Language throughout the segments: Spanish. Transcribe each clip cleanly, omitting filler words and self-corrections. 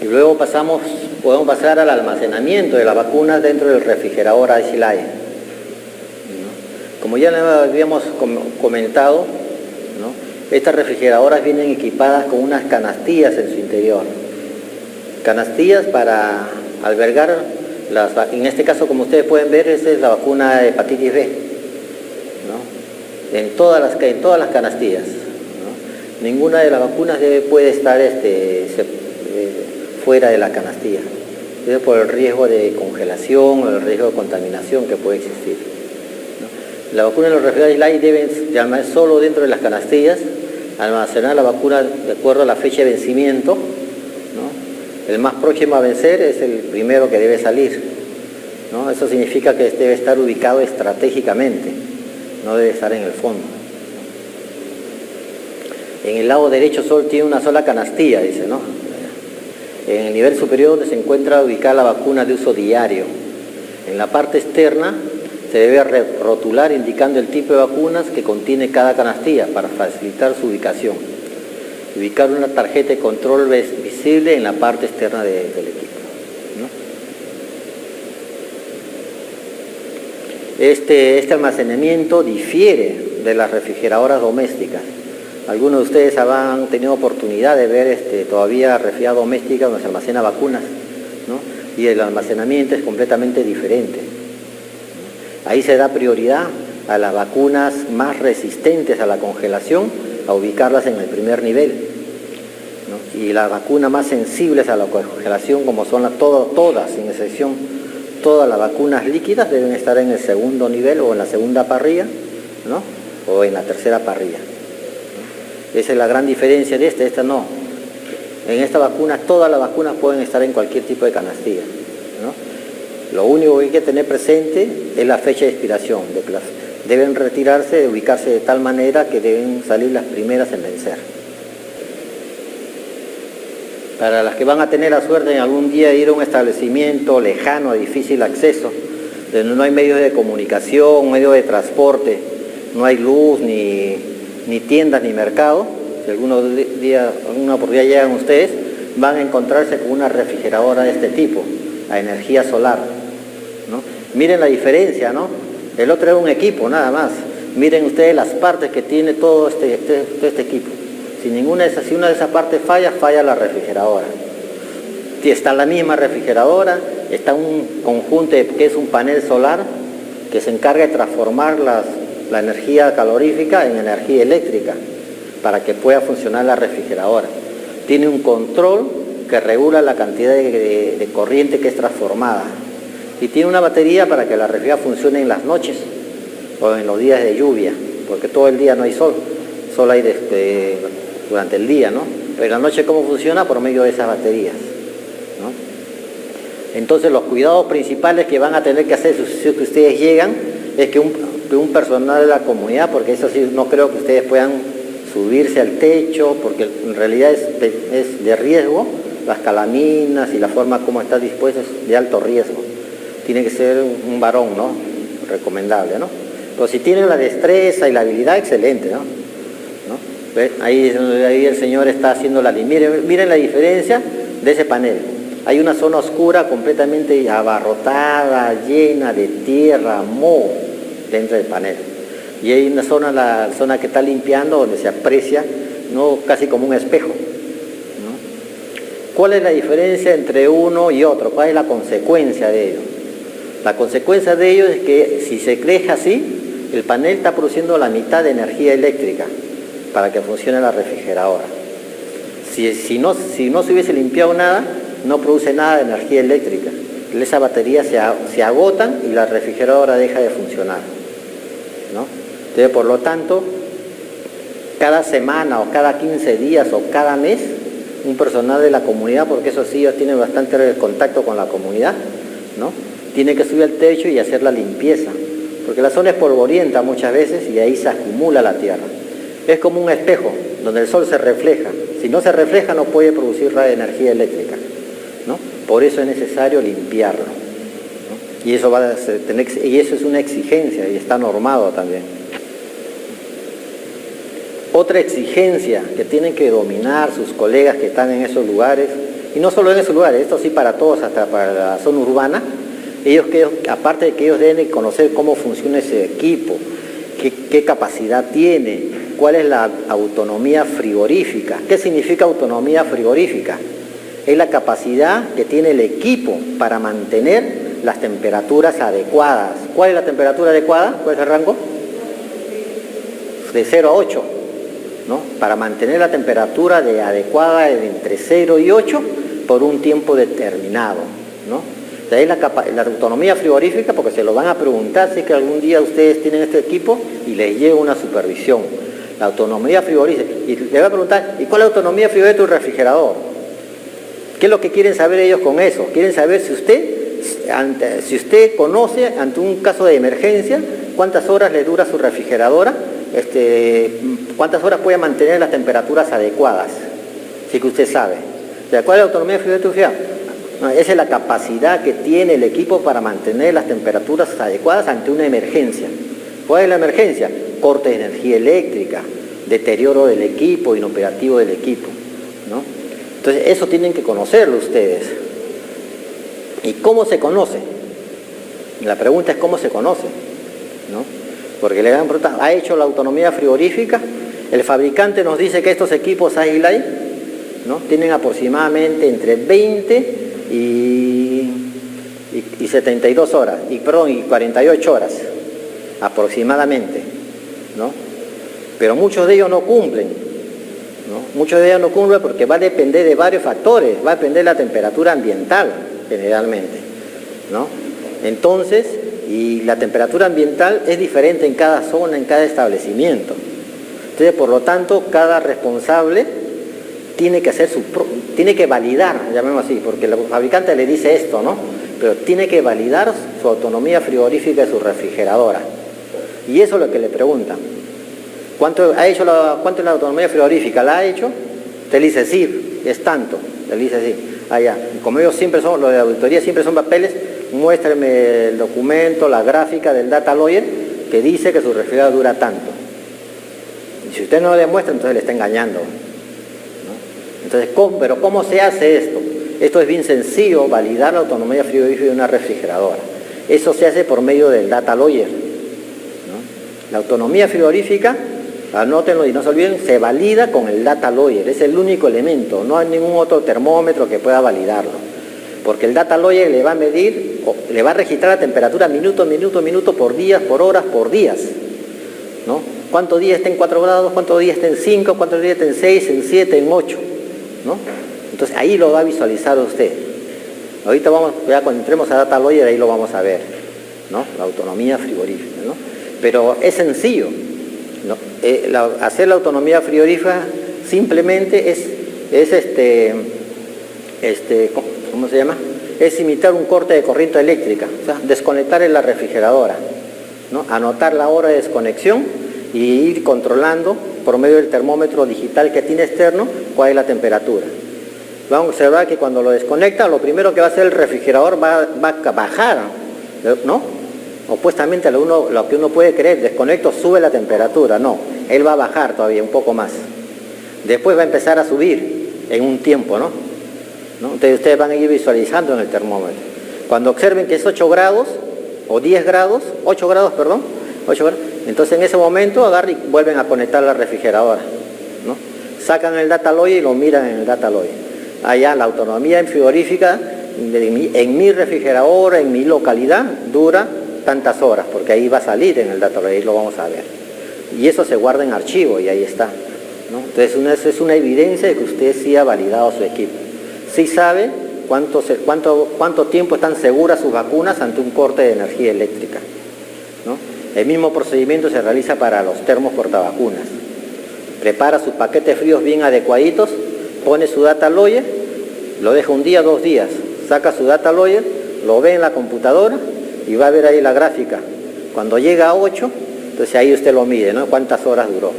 Y luego podemos pasar al almacenamiento de las vacunas dentro del refrigerador Ice-Lite, ¿no? Como ya lo habíamos comentado, ¿no? Estas refrigeradoras vienen equipadas con unas canastillas en su interior. Canastillas para albergar, en este caso, como ustedes pueden ver, esa es la vacuna de hepatitis B, ¿no? En todas las canastillas, ¿no? Ninguna de las vacunas puede estar fuera de la canastilla, por el riesgo de congelación o el riesgo de contaminación que puede existir, ¿no? La vacuna de los refrigeradores light deben solo dentro de las canastillas, almacenar la vacuna de acuerdo a la fecha de vencimiento, ¿no? El más próximo a vencer es el primero que debe salir, ¿no? Eso significa que debe estar ubicado estratégicamente, no debe estar en el fondo. En el lado derecho solo tiene una sola canastilla, dice, ¿no? En el nivel superior donde se encuentra ubicada la vacuna de uso diario. En la parte externa se debe rotular indicando el tipo de vacunas que contiene cada canastilla para facilitar su ubicación. Ubicar una tarjeta de control visible en la parte externa del equipo, ¿no? Este almacenamiento difiere de las refrigeradoras domésticas. Algunos de ustedes habrán tenido oportunidad de ver todavía refrigeradoras domésticas donde se almacena vacunas, ¿no? Y el almacenamiento es completamente diferente, ¿no? Ahí se da prioridad a las vacunas más resistentes a la congelación, a ubicarlas en el primer nivel, ¿no? Y las vacunas más sensibles a la congelación, como son todas, sin excepción, todas las vacunas líquidas deben estar en el segundo nivel o en la segunda parrilla, ¿no? O en la tercera parrilla. Esa es la gran diferencia de esta no. En esta vacuna, todas las vacunas pueden estar en cualquier tipo de canastilla, ¿no? Lo único que hay que tener presente es la fecha de expiración. Deben retirarse, ubicarse de tal manera que deben salir las primeras en vencer. Para las que van a tener la suerte en algún día de ir a un establecimiento lejano, de difícil acceso, donde no hay medios de comunicación, medios de transporte, no hay luz, ni tiendas, ni mercado, si alguna oportunidad llegan ustedes, van a encontrarse con una refrigeradora de este tipo, a energía solar, ¿no? Miren la diferencia, ¿no? El otro es un equipo, nada más. Miren ustedes las partes que tiene todo este equipo. Si una de esas partes falla la refrigeradora. Está la misma refrigeradora, está un conjunto que es un panel solar que se encarga de transformar la energía calorífica en energía eléctrica para que pueda funcionar la refrigeradora. Tiene un control que regula la cantidad de corriente que es transformada y tiene una batería para que la refrigeradora funcione en las noches o en los días de lluvia, porque todo el día no hay sol, solo hay durante el día, ¿no? Pero en la noche, ¿cómo funciona? Por medio de esas baterías, ¿no? Entonces los cuidados principales que van a tener que hacer si ustedes llegan es que un personal de la comunidad, porque eso sí no creo que ustedes puedan subirse al techo, porque en realidad es de riesgo, las calaminas y la forma como está dispuesto es de alto riesgo. Tiene que ser un varón, ¿no? Recomendable, ¿no? Pero si tienen la destreza y la habilidad, excelente, ¿no? Ahí el señor está haciendo la línea. Miren la diferencia de ese panel. Hay una zona oscura completamente abarrotada, llena de tierra, moho dentro del panel. Y hay una zona, la zona que está limpiando, donde se aprecia, ¿no? Casi como un espejo, ¿no? ¿Cuál es la diferencia entre uno y otro? ¿Cuál es la consecuencia de ello? La consecuencia de ello es que si se deja así, el panel está produciendo la mitad de energía eléctrica para que funcione la refrigeradora. Si no se hubiese limpiado nada, no produce nada de energía eléctrica. Esas baterías se agotan y la refrigeradora deja de funcionar, ¿no? Entonces, por lo tanto, cada semana o cada 15 días o cada mes, un personal de la comunidad, porque eso sí, ellos tienen bastante contacto con la comunidad, ¿no? Tiene que subir al techo y hacer la limpieza, porque la zona es polvorienta muchas veces y ahí se acumula la tierra. Es como un espejo donde el sol se refleja. Si no se refleja, no puede producir la energía eléctrica, ¿no? Por eso es necesario limpiarlo, ¿no? Y eso es una exigencia y está normado también. Otra exigencia que tienen que dominar sus colegas que están en esos lugares y no solo en ese lugar, esto sí para todos, hasta para la zona urbana, aparte de que ellos deben conocer cómo funciona ese equipo, qué capacidad tiene, cuál es la autonomía frigorífica. ¿Qué significa autonomía frigorífica? Es la capacidad que tiene el equipo para mantener las temperaturas adecuadas. ¿Cuál es la temperatura adecuada? ¿Cuál es el rango? De 0 a 8, ¿no? Para mantener la temperatura adecuada entre 0 y 8 por un tiempo determinado, ¿no? De ahí la autonomía frigorífica, porque se lo van a preguntar si es que algún día ustedes tienen este equipo y les llega una supervisión. La autonomía frigorífica. Y le va a preguntar, ¿y cuál es la autonomía frigorífica de tu refrigerador? ¿Qué es lo que quieren saber ellos con eso? Quieren saber si usted conoce, ante un caso de emergencia, cuántas horas le dura su refrigeradora, cuántas horas puede mantener las temperaturas adecuadas, si que usted sabe. O sea, ¿cuál es la autonomía frigorífica? No, esa es la capacidad que tiene el equipo para mantener las temperaturas adecuadas ante una emergencia. ¿Cuál es la emergencia? Corte de energía eléctrica, deterioro del equipo, inoperativo del equipo, ¿no? Entonces, eso tienen que conocerlo ustedes. ¿Y cómo se conoce? La pregunta es cómo se conoce, ¿no? Porque le van a preguntar, ¿ha hecho la autonomía frigorífica? El fabricante nos dice que estos equipos Agilite, ¿no?, tienen aproximadamente entre 20 y 72 horas, y 48 horas, aproximadamente, ¿no? Pero muchos de ellos no cumplen, ¿no? Muchos de ellos no cumplen porque va a depender de varios factores, va a depender de la temperatura ambiental, generalmente, ¿no? Entonces, y la temperatura ambiental es diferente en cada zona, en cada establecimiento. Entonces, por lo tanto, cada responsable tiene que validar, llamémoslo así, porque el fabricante le dice esto, ¿no? Pero tiene que validar su autonomía frigorífica de su refrigeradora. Y eso es lo que le preguntan. ¿Cuánto es la autonomía frigorífica? ¿La ha hecho? Te dice sí, es tanto. Te dice sí. Allá. Y como ellos siempre son, los de auditoría siempre son papeles, muéstrame el documento, la gráfica del data lawyer que dice que su refrigerador dura tanto. Y si usted no lo demuestra, entonces le está engañando, ¿no? Entonces, pero ¿cómo se hace esto? Esto es bien sencillo, validar la autonomía frigorífica de una refrigeradora. Eso se hace por medio del data lawyer, ¿no? La autonomía frigorífica, anótenlo y no se olviden, se valida con el data lawyer, es el único elemento, no hay ningún otro termómetro que pueda validarlo, porque el data lawyer le va a medir, le va a registrar la temperatura minuto, por días, por horas, por días, ¿no? ¿Cuántos días está en 4 grados? ¿Cuántos días está en 5? ¿Cuántos días está en 6, en 7, en 8? ¿No? Entonces ahí lo va a visualizar usted. Ahorita ya cuando entremos a data lawyer, ahí lo vamos a ver, ¿no? La autonomía frigorífica, ¿no? Pero es sencillo, ¿no? Hacer la autonomía frigorífica simplemente ¿cómo se llama? Es imitar un corte de corriente eléctrica, o sea, desconectar en la refrigeradora, ¿no? Anotar la hora de desconexión y ir controlando por medio del termómetro digital que tiene externo cuál es la temperatura. Vamos a observar que cuando lo desconecta, lo primero que va a hacer el refrigerador va a bajar, ¿no? Opuestamente a lo que uno puede creer, desconecto, sube la temperatura. No, él va a bajar todavía un poco más. Después va a empezar a subir en un tiempo, ¿no? Entonces ustedes van a ir visualizando en el termómetro. Cuando observen que es 8 grados, o 10 grados, 8 grados, perdón, 8 grados, entonces en ese momento agarran y vuelven a conectar la refrigeradora, ¿no? Sacan el data lawyer y lo miran en el data lawyer. Allá la autonomía en frigorífica, en mi refrigeradora, en mi localidad, dura tantas horas, porque ahí va a salir en el data lawyer, ahí lo vamos a ver. Y eso se guarda en archivo y ahí está, ¿no? Entonces es una evidencia de que usted sí ha validado su equipo. Sí sabe cuánto tiempo están seguras sus vacunas ante un corte de energía eléctrica, ¿no? El mismo procedimiento se realiza para los termos portavacunas. Prepara sus paquetes fríos bien adecuaditos, pone su data lawyer, lo deja un día, 2 días, saca su data lawyer, lo ve en la computadora y va a ver ahí la gráfica. Cuando llega a 8, entonces ahí usted lo mide, ¿no? Cuántas horas duró.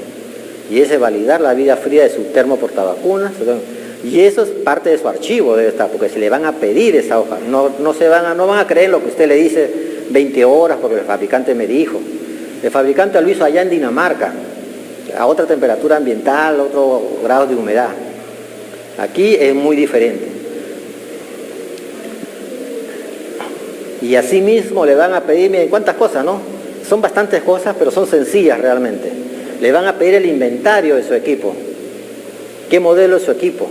Y ese es validar la vida fría de su termo portavacunas. Y eso es parte de su archivo, debe estar, porque se le van a pedir esa hoja. No van a creer lo que usted le dice 20 horas porque el fabricante me dijo. El fabricante lo hizo allá en Dinamarca, a otra temperatura ambiental, otro grado de humedad. Aquí es muy diferente. Y asimismo le van a pedir, miren cuántas cosas, ¿no? Son bastantes cosas, pero son sencillas realmente. Le van a pedir el inventario de su equipo. ¿Qué modelo es su equipo?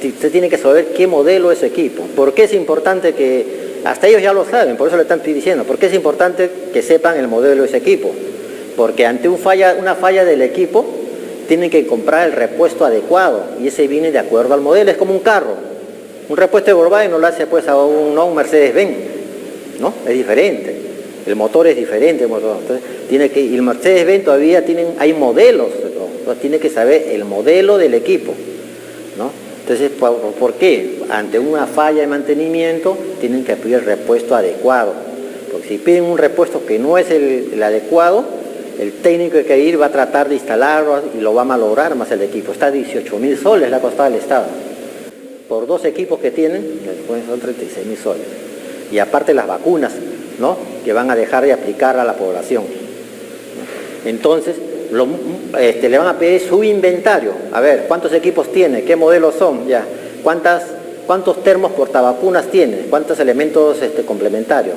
Usted tiene que saber qué modelo es su equipo. ¿Por qué es importante que, hasta ellos ya lo saben, por eso le están diciendo, por qué es importante que sepan el modelo de ese equipo? Porque ante una falla del equipo, tienen que comprar el repuesto adecuado, y ese viene de acuerdo al modelo, es como un carro. Un repuesto de Volkswagen no lo hace pues a un Mercedes-Benz, ¿no? Es diferente. El motor es diferente. Entonces, y el Mercedes-Benz todavía hay modelos, entonces tiene que saber el modelo del equipo, ¿no? Entonces, ¿por qué? Ante una falla de mantenimiento tienen que pedir el repuesto adecuado, porque si piden un repuesto que no es el adecuado, el técnico que ir va a tratar de instalarlo y lo va a malograr más el equipo. Está 18.000 soles la costado del Estado. Por 2 equipos que tienen, son 36.000 soles. Y aparte las vacunas, ¿no?, que van a dejar de aplicar a la población. Entonces, le van a pedir su inventario. A ver, ¿cuántos equipos tiene? ¿Qué modelos son? Ya. ¿Cuántos termos portavacunas tiene? ¿Cuántos elementos complementarios?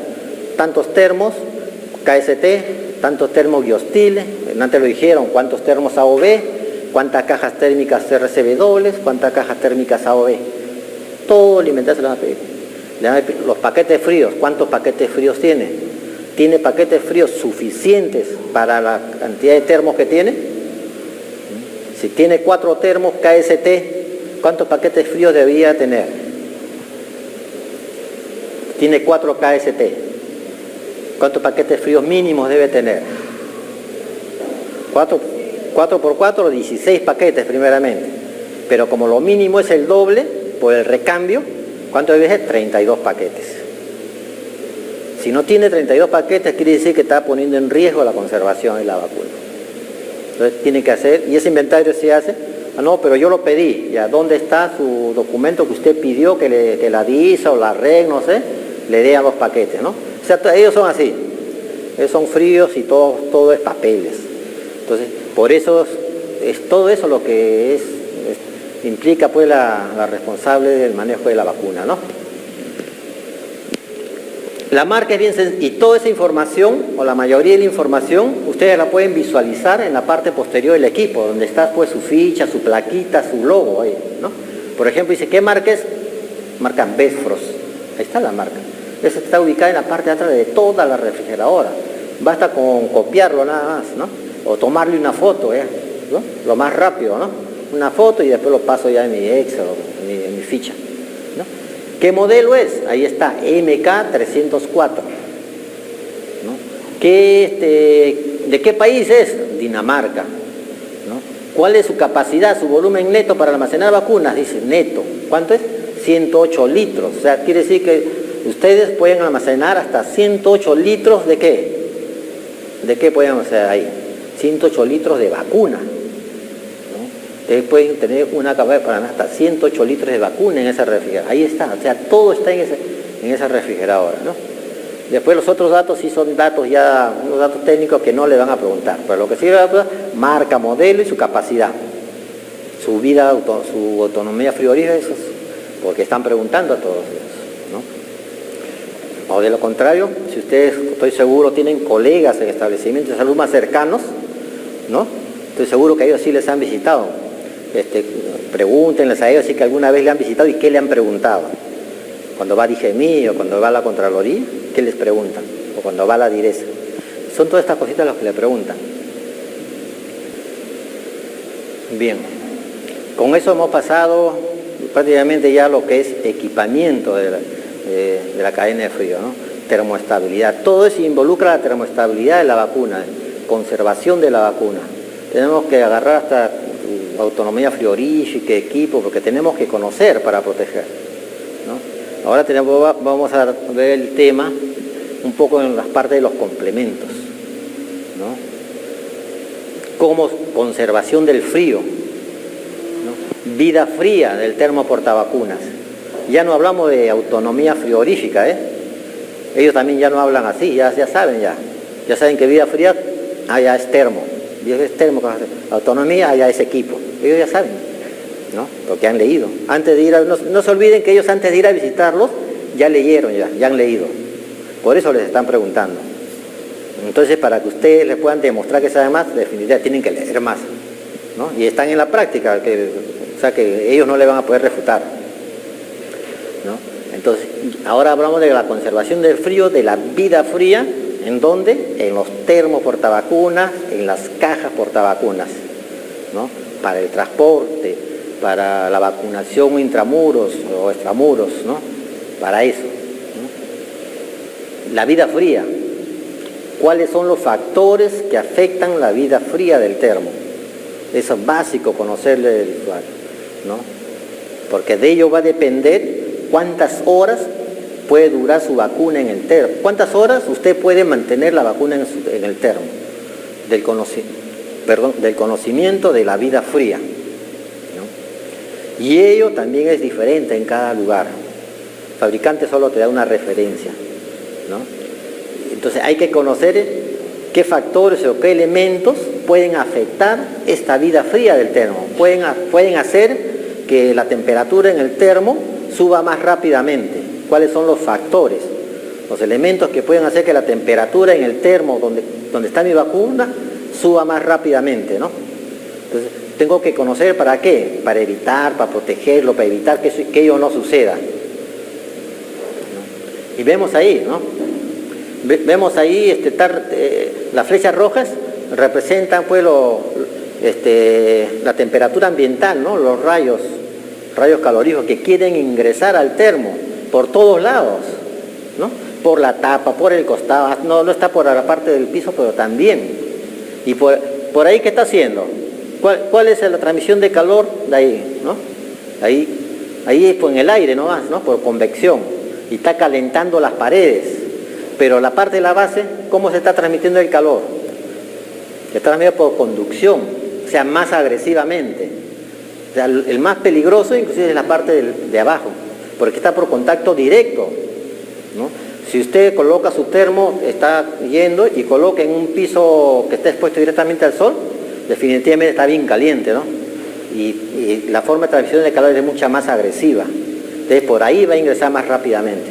Tantos termos KST, tantos termos Biostile, antes lo dijeron, cuántos termos AOB, cuántas cajas térmicas RCW, cuántas cajas térmicas AOB. Todo el inventario se le van a pedir. Los paquetes fríos, ¿cuántos paquetes fríos tiene? ¿Tiene paquetes fríos suficientes para la cantidad de termos que tiene? Si tiene 4 termos KST, ¿cuántos paquetes fríos debería tener? Tiene 4 KST. ¿Cuántos paquetes fríos mínimos debe tener? 4 por 4, 16 paquetes primeramente. Pero como lo mínimo es el doble, por el recambio, ¿cuánto debe ser? 32 paquetes. Si no tiene 32 paquetes, quiere decir que está poniendo en riesgo la conservación de la vacuna. Entonces tiene que hacer, y ese inventario se hace, no, pero yo lo pedí, ya, ¿dónde está su documento que usted pidió que la DISA o la REC, no sé, le den los paquetes, ¿no? O sea, ellos son así, ellos son fríos y todo es papeles. Entonces, por eso es todo eso lo que implica pues la responsable del manejo de la vacuna, ¿no? La marca es bien sencilla, y toda esa información, o la mayoría de la información, ustedes la pueden visualizar en la parte posterior del equipo, donde está pues su ficha, su plaquita, su logo ahí, ¿no? Por ejemplo, dice, ¿qué marca es? Marca Best-Frost. Ahí está la marca. Esa está ubicada en la parte de atrás de toda la refrigeradora. Basta con copiarlo nada más, ¿no? O tomarle una foto, ¿no? Lo más rápido, ¿no? Una foto y después lo paso ya en mi Excel o en mi ficha, ¿no? ¿Qué modelo es? Ahí está, MK304, ¿no? ¿De qué país es? Dinamarca, ¿no? ¿Cuál es su capacidad, su volumen neto para almacenar vacunas? Dice neto. ¿Cuánto es? 108 litros. O sea, quiere decir que ustedes pueden almacenar hasta 108 litros ¿de qué? ¿De qué pueden almacenar ahí? 108 litros de vacuna, ¿no? Ustedes pueden tener una capacidad para hasta 108 litros de vacuna en esa refrigeradora. Ahí está, o sea, todo está en esa refrigeradora, ¿no? Después los otros datos sí son datos ya, unos datos técnicos que no le van a preguntar, pero lo que sí le van a preguntar, marca, modelo y su capacidad, su vida, su autonomía frigorífica, eso es porque están preguntando a todos ellos, ¿no? O de lo contrario, si ustedes, estoy seguro, tienen colegas en establecimientos de salud más cercanos, ¿no? Estoy seguro que ellos sí les han visitado. Pregúntenles a ellos si que alguna vez le han visitado y qué le han preguntado. Cuando va a DIGEMI o cuando va a la Contraloría, ¿qué les preguntan? O cuando va a la DIRESA. Son todas estas cositas las que le preguntan. Bien, con eso hemos pasado prácticamente ya lo que es equipamiento de la cadena de frío, ¿no? Termoestabilidad. Todo eso involucra la termoestabilidad de la vacuna, conservación de la vacuna. Tenemos que agarrar hasta autonomía frigorífica, equipo, porque tenemos que conocer para proteger, ¿no? Ahora vamos a ver el tema un poco en las partes de los complementos, ¿no? Como conservación del frío, ¿no? Vida fría del termoportavacunas. Ya no hablamos de autonomía frigorífica, Ellos también ya no hablan así, ya saben ya saben que vida fría allá es termo, autonomía allá es equipo, ellos ya saben, ¿no? Porque han leído. Antes de ir no se olviden que ellos antes de ir a visitarlos Ya leyeron, ya han leído. Por eso les están preguntando. Entonces, para que ustedes les puedan demostrar que saben más, definitivamente tienen que leer más, ¿no? Y están en la práctica, o sea que ellos no le van a poder refutar, ¿no? Entonces, ahora hablamos de la conservación del frío, de la vida fría, ¿en dónde? En los termos portavacunas, en las cajas portavacunas, ¿no? Para el transporte, para la vacunación intramuros o extramuros, ¿no? Para eso, ¿no? La vida fría. ¿Cuáles son los factores que afectan la vida fría del termo? Eso es básico conocerle del usuario, ¿no? Porque de ello va a depender cuántas horas puede durar su vacuna en el termo. ¿Cuántas horas usted puede mantener la vacuna en el termo? Del conocimiento de la vida fría, ¿no? Y ello también es diferente en cada lugar. El fabricante solo te da una referencia, ¿no? Entonces hay que conocer qué factores o qué elementos pueden afectar esta vida fría del termo. Pueden hacer que la temperatura en el termo suba más rápidamente. ¿Cuáles son los factores? Los elementos que pueden hacer que la temperatura en el termo donde está mi vacuna suba más rápidamente, ¿no? Entonces tengo que conocer para qué, para evitar, para protegerlo, para evitar que ello no suceda, ¿no? Y vemos ahí, ¿no? Vemos ahí las flechas rojas representan pues la temperatura ambiental, ¿no? Los rayos caloríficos que quieren ingresar al termo por todos lados, ¿no? Por la tapa, por el costado, no está por la parte del piso, pero también. Y por ahí, ¿qué está haciendo? ¿Cuál es la transmisión de calor de ahí, ¿no? Ahí es pues, en el aire nomás, ¿no? Por convección. Y está calentando las paredes. Pero la parte de la base, ¿cómo se está transmitiendo el calor? Se está transmitiendo por conducción, o sea, más agresivamente. O sea, el más peligroso inclusive es la parte de abajo, porque está por contacto directo, ¿no? Si usted coloca su termo, está yendo y coloca en un piso que está expuesto directamente al sol, definitivamente está bien caliente, ¿no? Y la forma de transmisión de calor es mucha más agresiva. Entonces por ahí va a ingresar más rápidamente.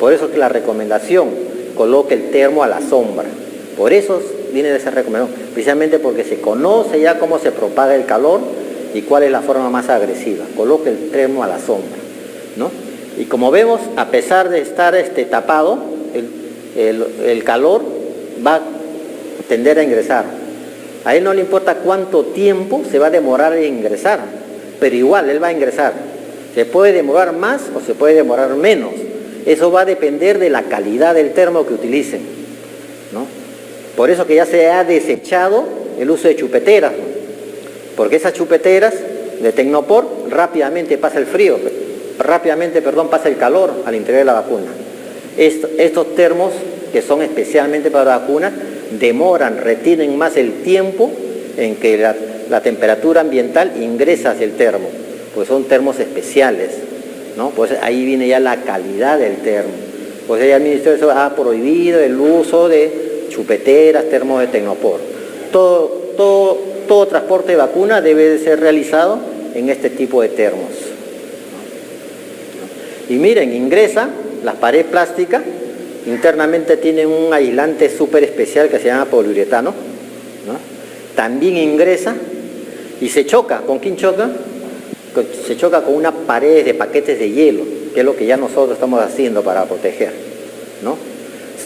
Por eso es que la recomendación, coloque el termo a la sombra. Por eso viene de esa recomendación, precisamente porque se conoce ya cómo se propaga el calor y cuál es la forma más agresiva. Coloque el termo a la sombra, ¿no? Y como vemos, a pesar de estar tapado, el calor va a tender a ingresar. A él no le importa cuánto tiempo se va a demorar en ingresar, pero igual él va a ingresar. Se puede demorar más o se puede demorar menos. Eso va a depender de la calidad del termo que utilicen, ¿no? Por eso que ya se ha desechado el uso de chupeteras, ¿no? Porque esas chupeteras de Tecnopor rápidamente pasa el frío, pasa el calor al interior de la vacuna. Estos termos, que son especialmente para la vacuna, retienen más el tiempo en que la temperatura ambiental ingresa hacia el termo, pues son termos especiales, ¿no? Pues ahí viene ya la calidad del termo. Pues ya el Ministerio ha prohibido el uso de chupeteras, termos de Tecnopor. Todo transporte de vacuna debe de ser realizado en este tipo de termos, ¿no? Y miren, ingresa la pared plástica, internamente tiene un aislante súper especial que se llama poliuretano, ¿no? También ingresa y se choca. ¿Con quién choca? Se choca con una pared de paquetes de hielo, que es lo que ya nosotros estamos haciendo para proteger, ¿no?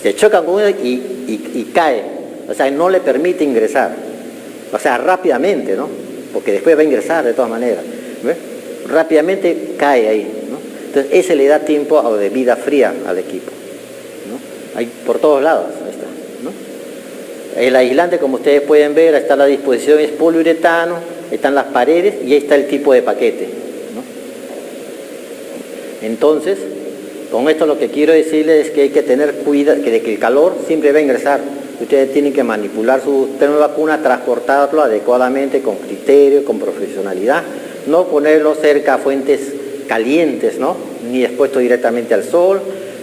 Se choca con una y cae, o sea, no le permite ingresar, o sea, rápidamente, ¿no? Porque después va a ingresar de todas maneras, ¿ves? Rápidamente cae ahí, ¿no? Entonces ese le da tiempo de vida fría al equipo, ¿no? Hay por todos lados, ahí está, ¿no? El aislante, como ustedes pueden ver, está a la disposición, es poliuretano. Están las paredes y ahí está el tipo de paquete, ¿no? Entonces, con esto lo que quiero decirles es que hay que tener cuidado de que el calor siempre va a ingresar. Ustedes tienen que manipular su termo de vacuna, transportarlo adecuadamente, con criterio, con profesionalidad, no ponerlo cerca a fuentes calientes, ¿no? Ni expuesto directamente al sol.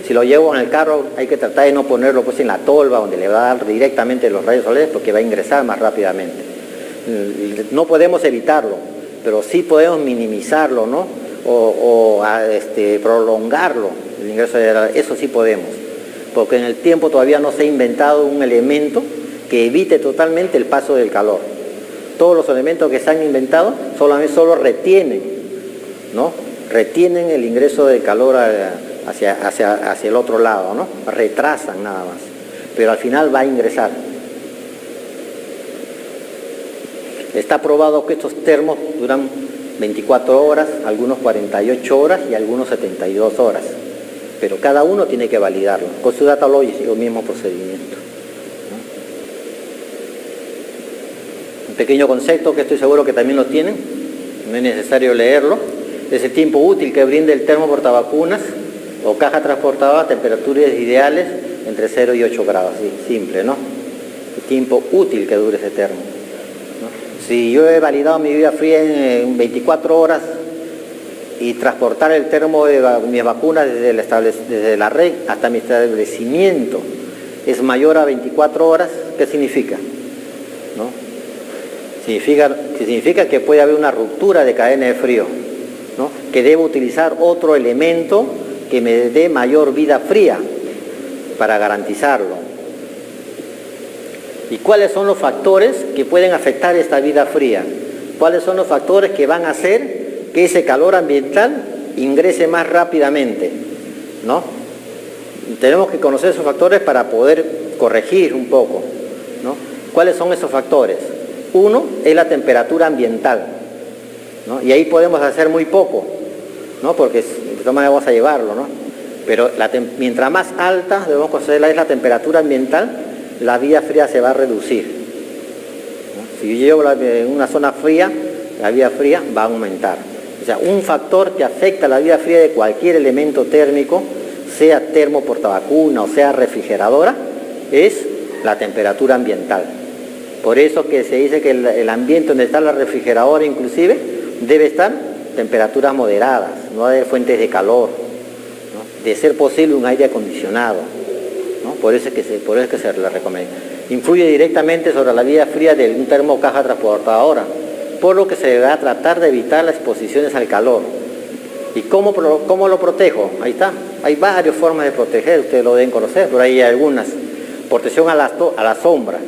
Si lo llevo en el carro, hay que tratar de no ponerlo pues en la tolva, donde le va a dar directamente los rayos solares, porque va a ingresar más rápidamente. No podemos evitarlo, pero sí podemos minimizarlo, ¿no? prolongarlo, el ingreso de la, eso sí podemos, porque en el tiempo todavía no se ha inventado un elemento que evite totalmente el paso del calor. Todos los elementos que se han inventado solo retienen, ¿no? Retienen el ingreso del calor hacia el otro lado, ¿no? Retrasan nada más, pero al final va a ingresar. Está probado que estos termos duran 24 horas, algunos 48 horas y algunos 72 horas, pero cada uno tiene que validarlo. Con su Datalogy, el mismo procedimiento. Un pequeño concepto que estoy seguro que también lo tienen, no es necesario leerlo, es el tiempo útil que brinda el termo portavacunas o caja transportadora a temperaturas ideales entre 0 y 8 grados, así, simple, ¿no? El tiempo útil que dure ese termo, ¿no? Si yo he validado mi vida fría en 24 horas y transportar el termo de mis vacunas desde la red hasta mi establecimiento es mayor a 24 horas, ¿qué significa? ¿No? Significa que puede haber una ruptura de cadena de frío, ¿no? Que debo utilizar otro elemento que me dé mayor vida fría para garantizarlo. ¿Y cuáles son los factores que pueden afectar esta vida fría? ¿Cuáles son los factores que van a hacer que ese calor ambiental ingrese más rápidamente, ¿no? Tenemos que conocer esos factores para poder corregir un poco, ¿no? ¿Cuáles son esos factores? Uno es la temperatura ambiental, ¿no? Y ahí podemos hacer muy poco, ¿no? Porque de todas maneras vamos a llevarlo, ¿no? Pero mientras más alta debemos considerar es la temperatura ambiental, la vida fría se va a reducir, ¿no? Si yo llevo en una zona fría, la vida fría va a aumentar. O sea, un factor que afecta la vida fría de cualquier elemento térmico, sea termo portavacuna o sea refrigeradora, es la temperatura ambiental. Por eso que se dice que el ambiente donde está la refrigeradora inclusive debe estar temperaturas moderadas, no de fuentes de calor, ¿no? De ser posible un aire acondicionado, ¿no? Por eso es que se le recomienda. Influye directamente sobre la vida fría de un termo caja transportadora, por lo que se debe tratar de evitar las exposiciones al calor. ¿Y cómo lo protejo? Ahí está. Hay varias formas de proteger, ustedes lo deben conocer, pero hay algunas. Protección a la sombra.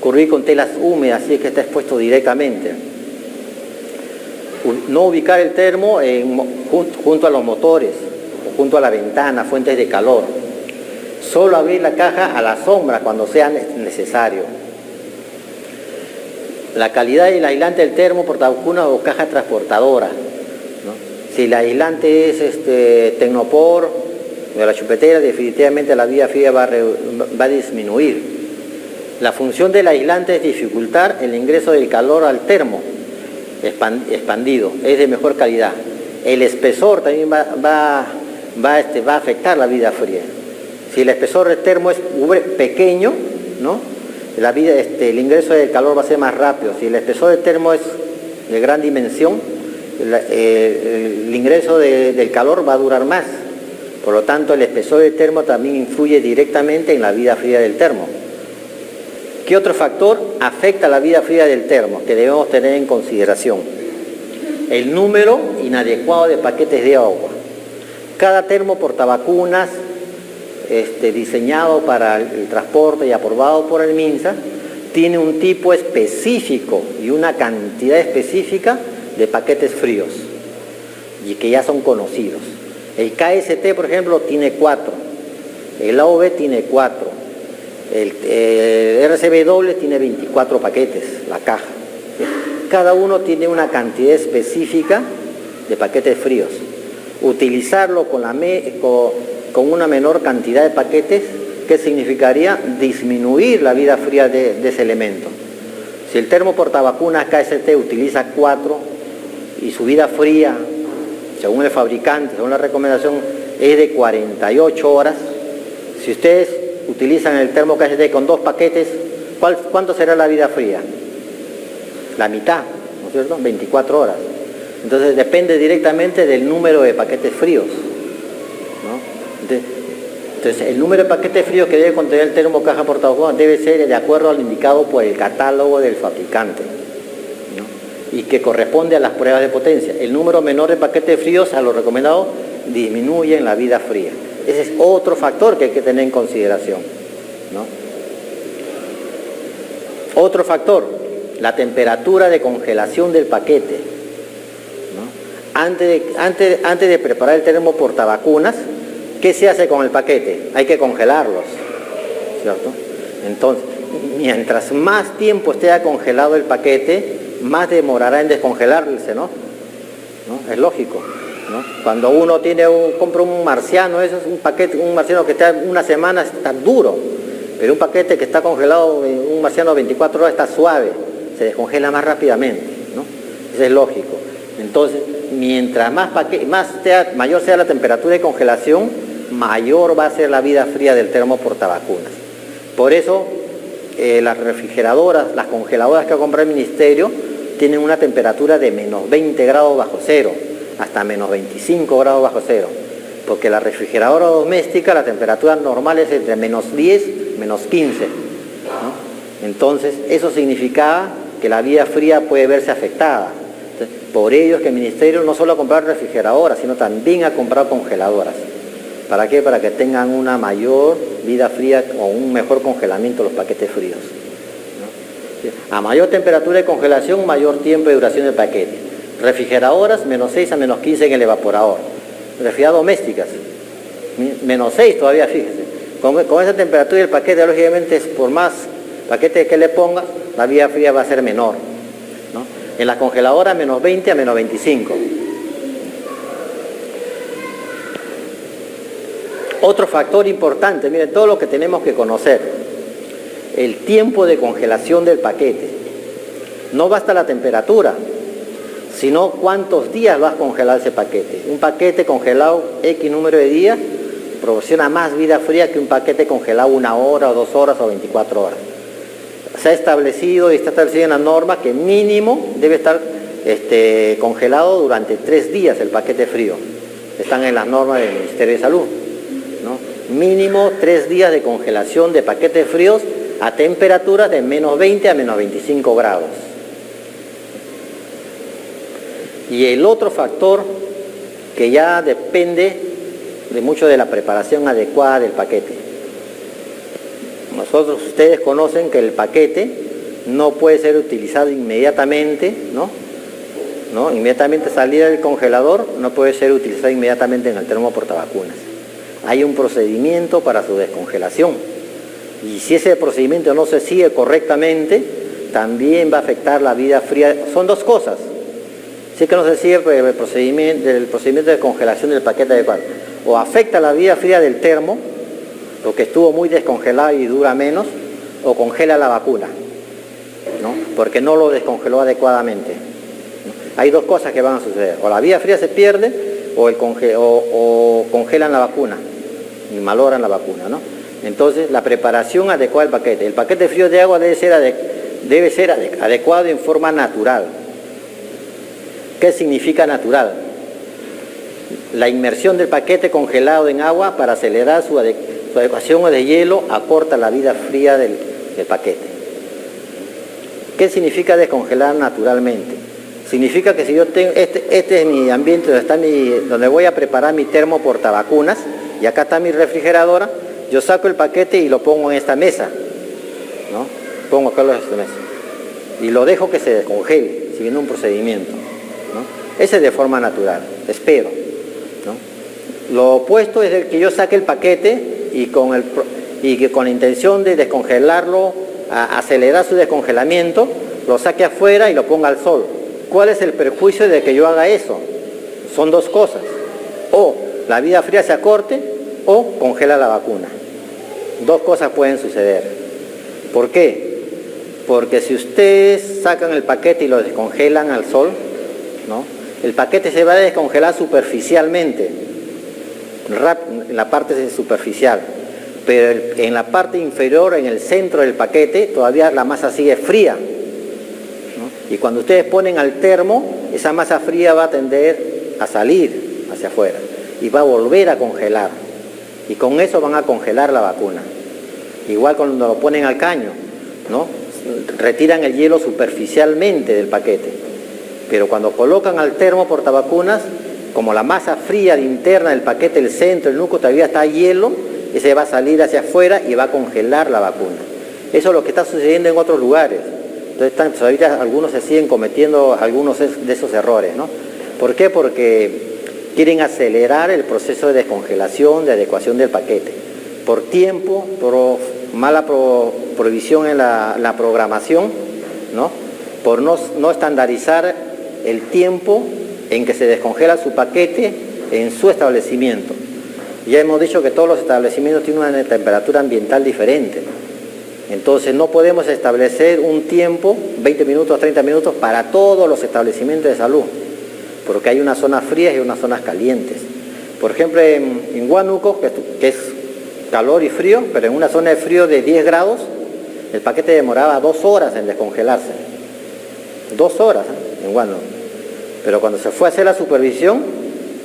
Cubrir con telas húmedas, así que está expuesto directamente. No ubicar el termo junto a los motores, o junto a la ventana, fuentes de calor. Solo abrir la caja a la sombra cuando sea necesario. La calidad del aislante del termo, portavacuna o caja transportadora, ¿no? Si el aislante es Tecnopor de la chupetera, definitivamente la vida fría va a disminuir. La función del aislante es dificultar el ingreso del calor al termo expandido, es de mejor calidad. El espesor también va a afectar la vida fría. Si el espesor del termo es pequeño, ¿no? El ingreso del calor va a ser más rápido. Si el espesor del termo es de gran dimensión, el ingreso del calor va a durar más. Por lo tanto, el espesor del termo también influye directamente en la vida fría del termo. ¿Qué otro factor afecta la vida fría del termo que debemos tener en consideración? El número inadecuado de paquetes de agua. Cada termo portavacunas diseñado para el transporte y aprobado por el MINSA tiene un tipo específico y una cantidad específica de paquetes fríos y que ya son conocidos. El KST, por ejemplo, tiene 4, el AOV tiene 4, el RCB tiene 24 paquetes, la caja. Cada uno tiene una cantidad específica de paquetes fríos. Utilizarlo con una menor cantidad de paquetes, ¿qué significaría? Disminuir la vida fría de ese elemento. Si el termo portavacunas KST utiliza 4 y su vida fría, según el fabricante, según la recomendación, es de 48 horas, si ustedes utilizan el termo KST con 2 paquetes, ¿cuánto será la vida fría? La mitad, ¿no es cierto? 24 horas. Entonces depende directamente del número de paquetes fríos, ¿no? Entonces el número de paquetes fríos que debe contener el termo caja portavacunas debe ser de acuerdo al indicado por el catálogo del fabricante, ¿no? y que corresponde a las pruebas de potencia. El número menor de paquetes fríos a lo recomendado disminuye en la vida fría. Ese es otro factor que hay que tener en consideración, ¿no? Otro factor, la temperatura de congelación del paquete, ¿no? Antes de preparar el termo portavacunas, ¿qué se hace con el paquete? Hay que congelarlos, ¿cierto? Entonces, mientras más tiempo esté congelado el paquete, más demorará en descongelarse, ¿no? Es lógico, ¿no? Cuando uno compra un marciano, eso es un marciano que está una semana, está duro, pero un paquete que está congelado, un marciano 24 horas está suave, se descongela más rápidamente, ¿no? Eso es lógico. Entonces, mientras mayor sea la temperatura de congelación, mayor va a ser la vida fría del termo portavacunas. Por eso, las refrigeradoras, las congeladoras que ha comprado el Ministerio, tienen una temperatura de menos 20 grados bajo cero, hasta menos 25 grados bajo cero. Porque la refrigeradora doméstica, la temperatura normal es entre menos 10, menos 15, ¿no? Entonces, eso significaba que la vida fría puede verse afectada. Entonces, por ello es que el Ministerio no solo ha comprado refrigeradoras, sino también ha comprado congeladoras. ¿Para qué? Para que tengan una mayor vida fría o un mejor congelamiento de los paquetes fríos, ¿no? A mayor temperatura de congelación, mayor tiempo de duración del paquete. Refrigeradoras, menos 6 a menos 15 en el evaporador. Refrigeradoras domésticas, menos 6 todavía, fíjese. Con esa temperatura del paquete, lógicamente, por más paquete que le pongas, la vida fría va a ser menor, ¿no? En las congeladoras, menos 20 a menos 25. Otro factor importante, miren, todo lo que tenemos que conocer, el tiempo de congelación del paquete. No basta la temperatura, sino cuántos días vas a congelar ese paquete. Un paquete congelado X número de días proporciona más vida fría que un paquete congelado 1 hora o 2 horas o 24 horas. Se ha establecido y está establecido en la norma que mínimo debe estar congelado durante 3 días el paquete frío. Están en las normas del Ministerio de Salud, ¿no? Mínimo 3 días de congelación de paquetes fríos a temperaturas de menos 20 a menos 25 grados. Y el otro factor que ya depende de mucho de la preparación adecuada del paquete. Ustedes conocen que el paquete no puede ser utilizado inmediatamente, ¿no? Inmediatamente salida del congelador, no puede ser utilizado inmediatamente en el termo portavacunas. Hay un procedimiento para su descongelación. Y si ese procedimiento no se sigue correctamente, también va a afectar la vida fría. Son dos cosas. Si es que no se sigue el procedimiento de congelación del paquete adecuado, o afecta la vida fría del termo, porque estuvo muy descongelado y dura menos, o congela la vacuna, ¿no? Porque no lo descongeló adecuadamente, ¿no? Hay dos cosas que van a suceder: o la vida fría se pierde, o congelan la vacuna y malogran la vacuna, ¿no? Entonces, la preparación adecuada del paquete. El paquete frío de agua debe ser adecuado en forma natural. ¿Qué significa natural? La inmersión del paquete congelado en agua para acelerar su adecuación de hielo acorta la vida fría del paquete. ¿Qué significa descongelar naturalmente? Significa que si yo tengo, este es mi ambiente donde voy a preparar mi termo portavacunas, y acá está mi refrigeradora, yo saco el paquete y lo pongo en esta mesa, ¿no? Pongo acá en esta mesa y lo dejo que se descongele, siguiendo un procedimiento, ¿no? Ese es de forma natural, espero, ¿no? Lo opuesto es el que yo saque el paquete y que con la intención de descongelarlo, acelerar su descongelamiento, lo saque afuera y lo ponga al sol. ¿Cuál es el perjuicio de que yo haga eso? Son dos cosas: o la vida fría se acorte, o congela la vacuna. Dos cosas pueden suceder. ¿Por qué? Porque si ustedes sacan el paquete y lo descongelan al sol, ¿no? El paquete se va a descongelar superficialmente, en la parte superficial, pero en la parte inferior, en el centro del paquete, todavía la masa sigue fría, ¿no? Y cuando ustedes ponen al termo, esa masa fría va a tender a salir hacia afuera y va a volver a congelar, y con eso van a congelar la vacuna. Igual cuando lo ponen al caño, ¿no? Retiran el hielo superficialmente del paquete, Pero cuando colocan al termo portavacunas, como la masa fría interna del paquete, el centro, el núcleo todavía está hielo, ese va a salir hacia afuera y va a congelar la vacuna. Eso es lo que está sucediendo en otros lugares. Entonces ahorita algunos se siguen cometiendo algunos de esos errores, ¿no? ¿Por qué? Porque quieren acelerar el proceso de descongelación, de adecuación del paquete. Por tiempo, por mala provisión en la programación, ¿no? Por no estandarizar el tiempo en que se descongela su paquete en su establecimiento. Ya hemos dicho que todos los establecimientos tienen una temperatura ambiental diferente. Entonces no podemos establecer un tiempo, 20 minutos, 30 minutos, para todos los establecimientos de salud, porque hay unas zonas frías y unas zonas calientes. Por ejemplo, en Huánuco, que es calor y frío, pero en una zona de frío de 10 grados, el paquete demoraba 2 horas en descongelarse. 2 horas, ¿eh? En Huánuco. Pero cuando se fue a hacer la supervisión,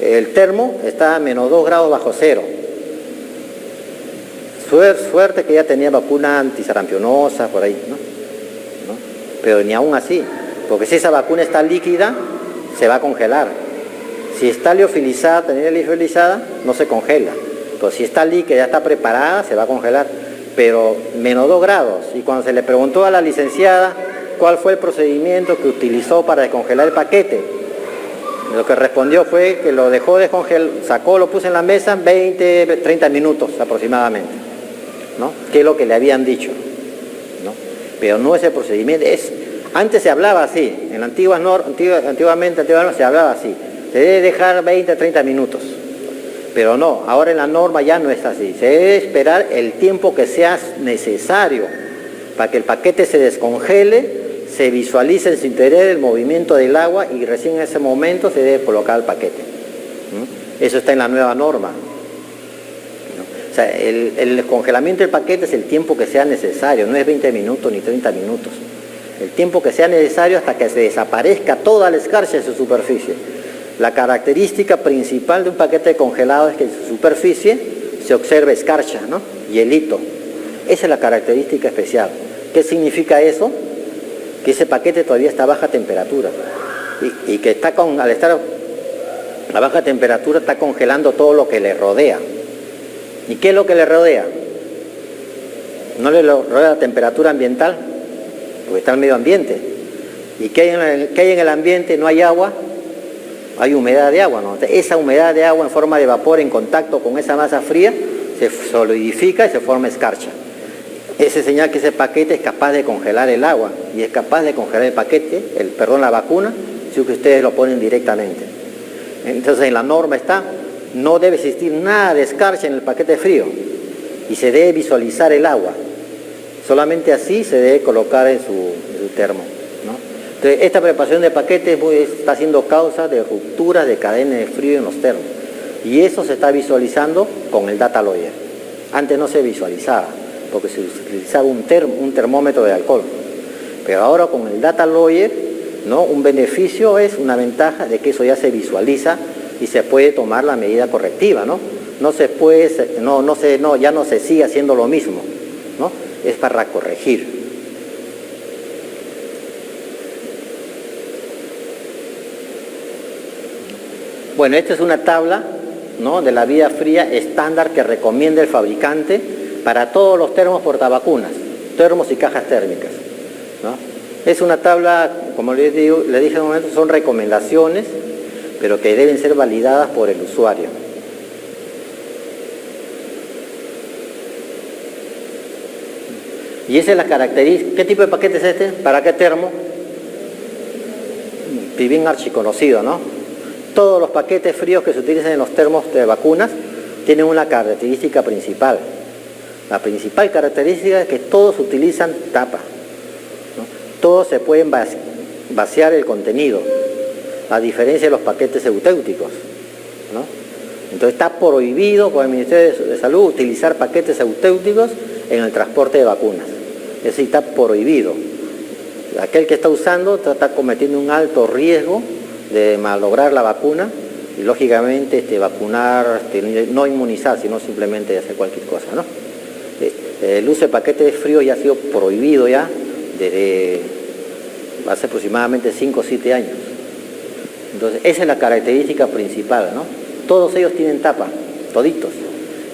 el termo está a menos 2 grados bajo cero. Suerte que ya tenía vacuna antisarampionosa por ahí, ¿no? Pero ni aún así, porque si esa vacuna está líquida, se va a congelar. Si está liofilizada, no se congela. Pero si está líquida, ya está preparada, se va a congelar. Pero menos 2 grados. Y cuando se le preguntó a la licenciada cuál fue el procedimiento que utilizó para descongelar el paquete, lo que respondió fue que lo dejó descongelar, lo puso en la mesa 20, 30 minutos aproximadamente, ¿no? Que es lo que le habían dicho, ¿no? Pero no es el procedimiento. Antes se hablaba así, antiguamente se hablaba así, se debe dejar 20, 30 minutos, pero no, ahora en la norma ya no es así, se debe esperar el tiempo que sea necesario para que el paquete se descongele, se visualice en su interior el movimiento del agua y recién en ese momento se debe colocar el paquete. Eso está en la nueva norma. O sea, el descongelamiento del paquete es el tiempo que sea necesario, no es 20 minutos ni 30 minutos. El tiempo que sea necesario hasta que se desaparezca toda la escarcha de su superficie. La característica principal de un paquete congelado es que en su superficie se observa escarcha, ¿no? Hielito. Esa es la característica especial. ¿Qué significa eso? Que ese paquete todavía está a baja temperatura y que al estar a baja temperatura está congelando todo lo que le rodea. ¿Y qué es lo que le rodea? No le rodea la temperatura ambiental, porque está el medio ambiente. ¿Y qué hay en el ambiente? No hay agua, hay humedad de agua, ¿no? Esa humedad de agua en forma de vapor en contacto con esa masa fría se solidifica y se forma escarcha. Ese señal que ese paquete es capaz de congelar el agua y es capaz de congelar el paquete, la vacuna, si ustedes lo ponen directamente. Entonces en la norma está, no debe existir nada de escarcha en el paquete frío y se debe visualizar el agua. Solamente así se debe colocar en su termo, ¿no? Entonces esta preparación de paquetes está siendo causa de rupturas de cadenas de frío en los termos y eso se está visualizando con el data lawyer. Antes no se visualizaba, porque se utilizaba un termómetro de alcohol. Pero ahora con el data lawyer, ¿no? Un beneficio es una ventaja de que eso ya se visualiza y se puede tomar la medida correctiva, ¿no? Ya no se sigue haciendo lo mismo, ¿no? Es para corregir. Bueno, esta es una tabla, ¿no? De la vida fría estándar que recomienda el fabricante para todos los termos portavacunas, termos y cajas térmicas, ¿no? Es una tabla, como le dije en un momento, son recomendaciones, pero que deben ser validadas por el usuario. Y esa es la característica. ¿Qué tipo de paquete es este? ¿Para qué termo? Bien archiconocido, ¿no? Todos los paquetes fríos que se utilizan en los termos de vacunas tienen una característica principal. La principal característica es que todos utilizan tapa, ¿no? Todos se pueden vaciar el contenido, a diferencia de los paquetes eutépticos, ¿no? Entonces está prohibido por el Ministerio de Salud utilizar paquetes eutépticos en el transporte de vacunas. Es decir, está prohibido. Aquel que está usando está cometiendo un alto riesgo de malograr la vacuna y lógicamente vacunar, no inmunizar, sino simplemente hacer cualquier cosa, ¿no? El uso de paquetes fríos ya ha sido prohibido ya desde hace aproximadamente 5 o 7 años. Entonces, esa es la característica principal, ¿no? Todos ellos tienen tapa, toditos.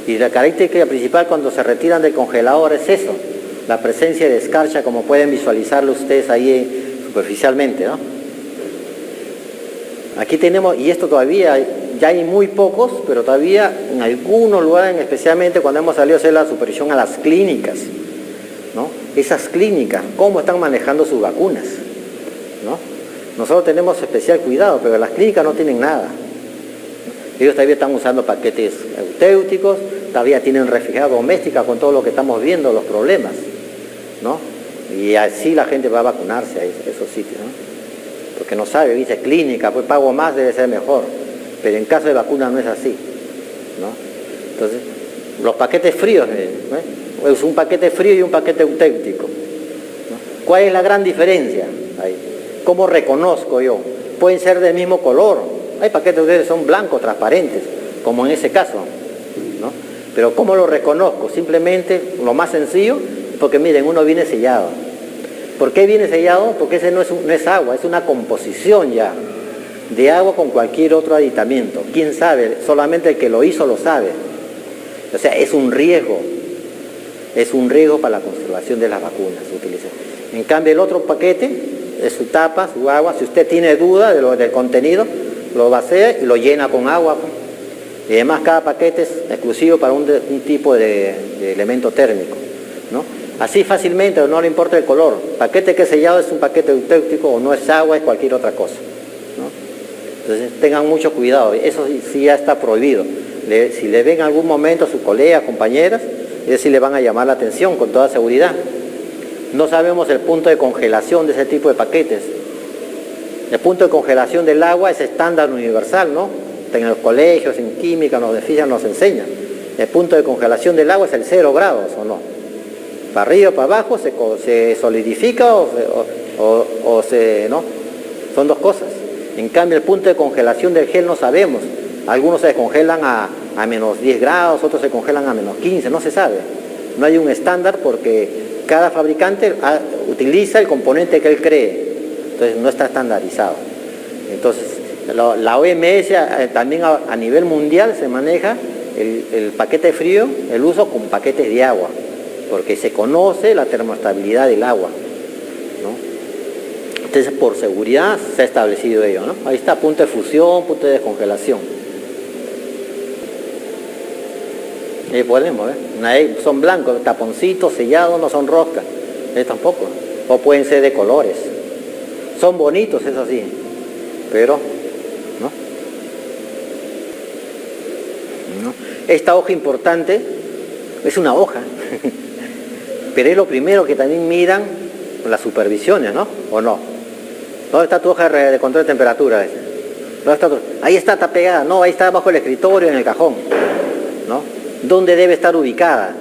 Y la característica principal cuando se retiran del congelador es eso, la presencia de escarcha, como pueden visualizarlo ustedes ahí superficialmente, ¿no? Aquí tenemos, y esto todavía, ya hay muy pocos, pero todavía en algunos lugares, especialmente cuando hemos salido a hacer la supervisión a las clínicas, ¿no? Esas clínicas, cómo están manejando sus vacunas, ¿no? Nosotros tenemos especial cuidado, pero las clínicas no tienen nada. Ellos todavía están usando paquetes eutéuticos, todavía tienen refrigerador doméstica con todo lo que estamos viendo, los problemas, ¿no? Y así la gente va a vacunarse a esos sitios, ¿no? Porque no sabe, dice clínica, pues pago más, debe ser mejor. Pero en caso de vacuna no es así, ¿no? Entonces, los paquetes fríos, ¿no? Es un paquete frío y un paquete eutéutico, ¿no? ¿Cuál es la gran diferencia ahí? ¿Cómo reconozco yo? Pueden ser del mismo color. Hay paquetes que son blancos, transparentes, como en ese caso, ¿no? Pero ¿cómo lo reconozco? Simplemente, lo más sencillo, porque miren, uno viene sellado. ¿Por qué viene sellado? Porque ese no es agua, es una composición ya de agua con cualquier otro aditamento. ¿Quién sabe? Solamente el que lo hizo lo sabe. O sea, es un riesgo para la conservación de las vacunas. En cambio, el otro paquete es su tapa, su agua. Si usted tiene duda del contenido, lo vacía y lo llena con agua. Y además cada paquete es exclusivo para un tipo de elemento térmico, ¿no? Así fácilmente, no le importa el color. Paquete que es sellado es un paquete eutéutico o no es agua, es cualquier otra cosa, ¿no? Entonces tengan mucho cuidado, eso sí ya está prohibido. Si le ven en algún momento a sus colegas, compañeras, ellos sí le van a llamar la atención con toda seguridad. No sabemos el punto de congelación de ese tipo de paquetes. El punto de congelación del agua es estándar universal, ¿no? En los colegios, en química, nos física nos enseñan. El punto de congelación del agua es el 0 grados, ¿o no? Para arriba, para abajo, se solidifica o se, ¿no? Son dos cosas. En cambio, el punto de congelación del gel no sabemos. Algunos se congelan a menos 10 grados, otros se congelan a menos 15, no se sabe. No hay un estándar porque cada fabricante utiliza el componente que él cree. Entonces, no está estandarizado. Entonces, la OMS también a nivel mundial se maneja el paquete frío, el uso con paquetes de agua, porque se conoce la termostabilidad del agua, ¿no? Entonces, por seguridad se ha establecido ello, ¿no? Ahí está, punto de fusión, punto de descongelación. Podemos ver, son blancos, taponcitos, sellados, no son roscas, tampoco, o pueden ser de colores. Son bonitos, eso sí, pero, ¿no? Esta hoja importante es una hoja, pero es lo primero que también miran las supervisiones, ¿no? ¿O no? ¿Dónde está tu hoja de control de temperatura? ¿Dónde está tu? Ahí está pegada, no, ahí está bajo el escritorio, en el cajón, ¿no? ¿Dónde debe estar ubicada?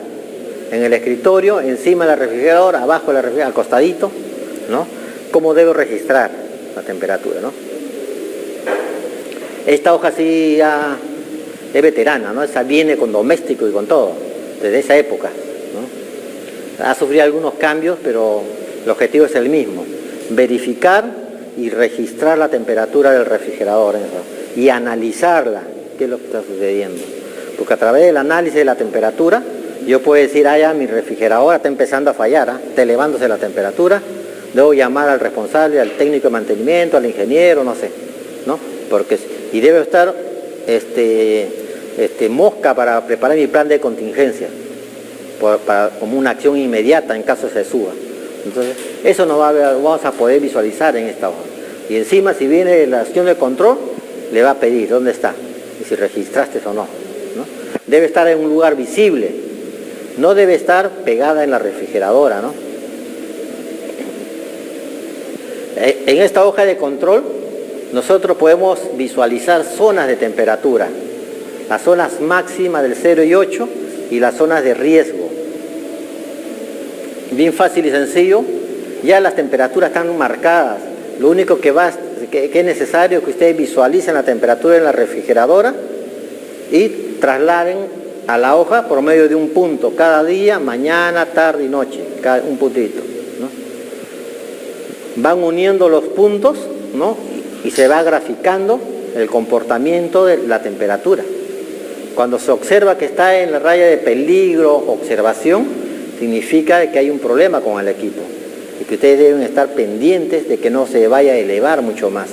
En el escritorio, encima del refrigerador, abajo del refrigerador, al costadito, ¿no? ¿Cómo debo registrar la temperatura, no? Esta hoja sí ya es veterana, ¿no? Esa viene con doméstico y con todo, desde esa época, ¿no? Ha sufrido algunos cambios, pero el objetivo es el mismo: verificar y registrar la temperatura del refrigerador, ¿no? Y analizarla, qué es lo que está sucediendo. Porque a través del análisis de la temperatura, yo puedo decir, ya mi refrigerador está empezando a fallar, está elevándose la temperatura, debo llamar al responsable, al técnico de mantenimiento, al ingeniero, no sé, ¿no? Y debe estar mosca para preparar mi plan de contingencia, como una acción inmediata en caso se suba. Entonces, eso nos vamos a poder visualizar en esta hoja. Y encima, si viene la acción de control, le va a pedir dónde está, y si registraste o no, ¿no? Debe estar en un lugar visible, no debe estar pegada en la refrigeradora, ¿no? En esta hoja de control nosotros podemos visualizar zonas de temperatura, las zonas máximas del 0 y 8 y las zonas de riesgo. Bien fácil y sencillo, ya las temperaturas están marcadas. Lo único que es necesario es que ustedes visualicen la temperatura en la refrigeradora y trasladen a la hoja por medio de un punto cada día, mañana, tarde y noche, un puntito, ¿no? Van uniendo los puntos, ¿no? y se va graficando el comportamiento de la temperatura. Cuando se observa que está en la raya de peligro, observación, significa que hay un problema con el equipo y que ustedes deben estar pendientes de que no se vaya a elevar mucho más.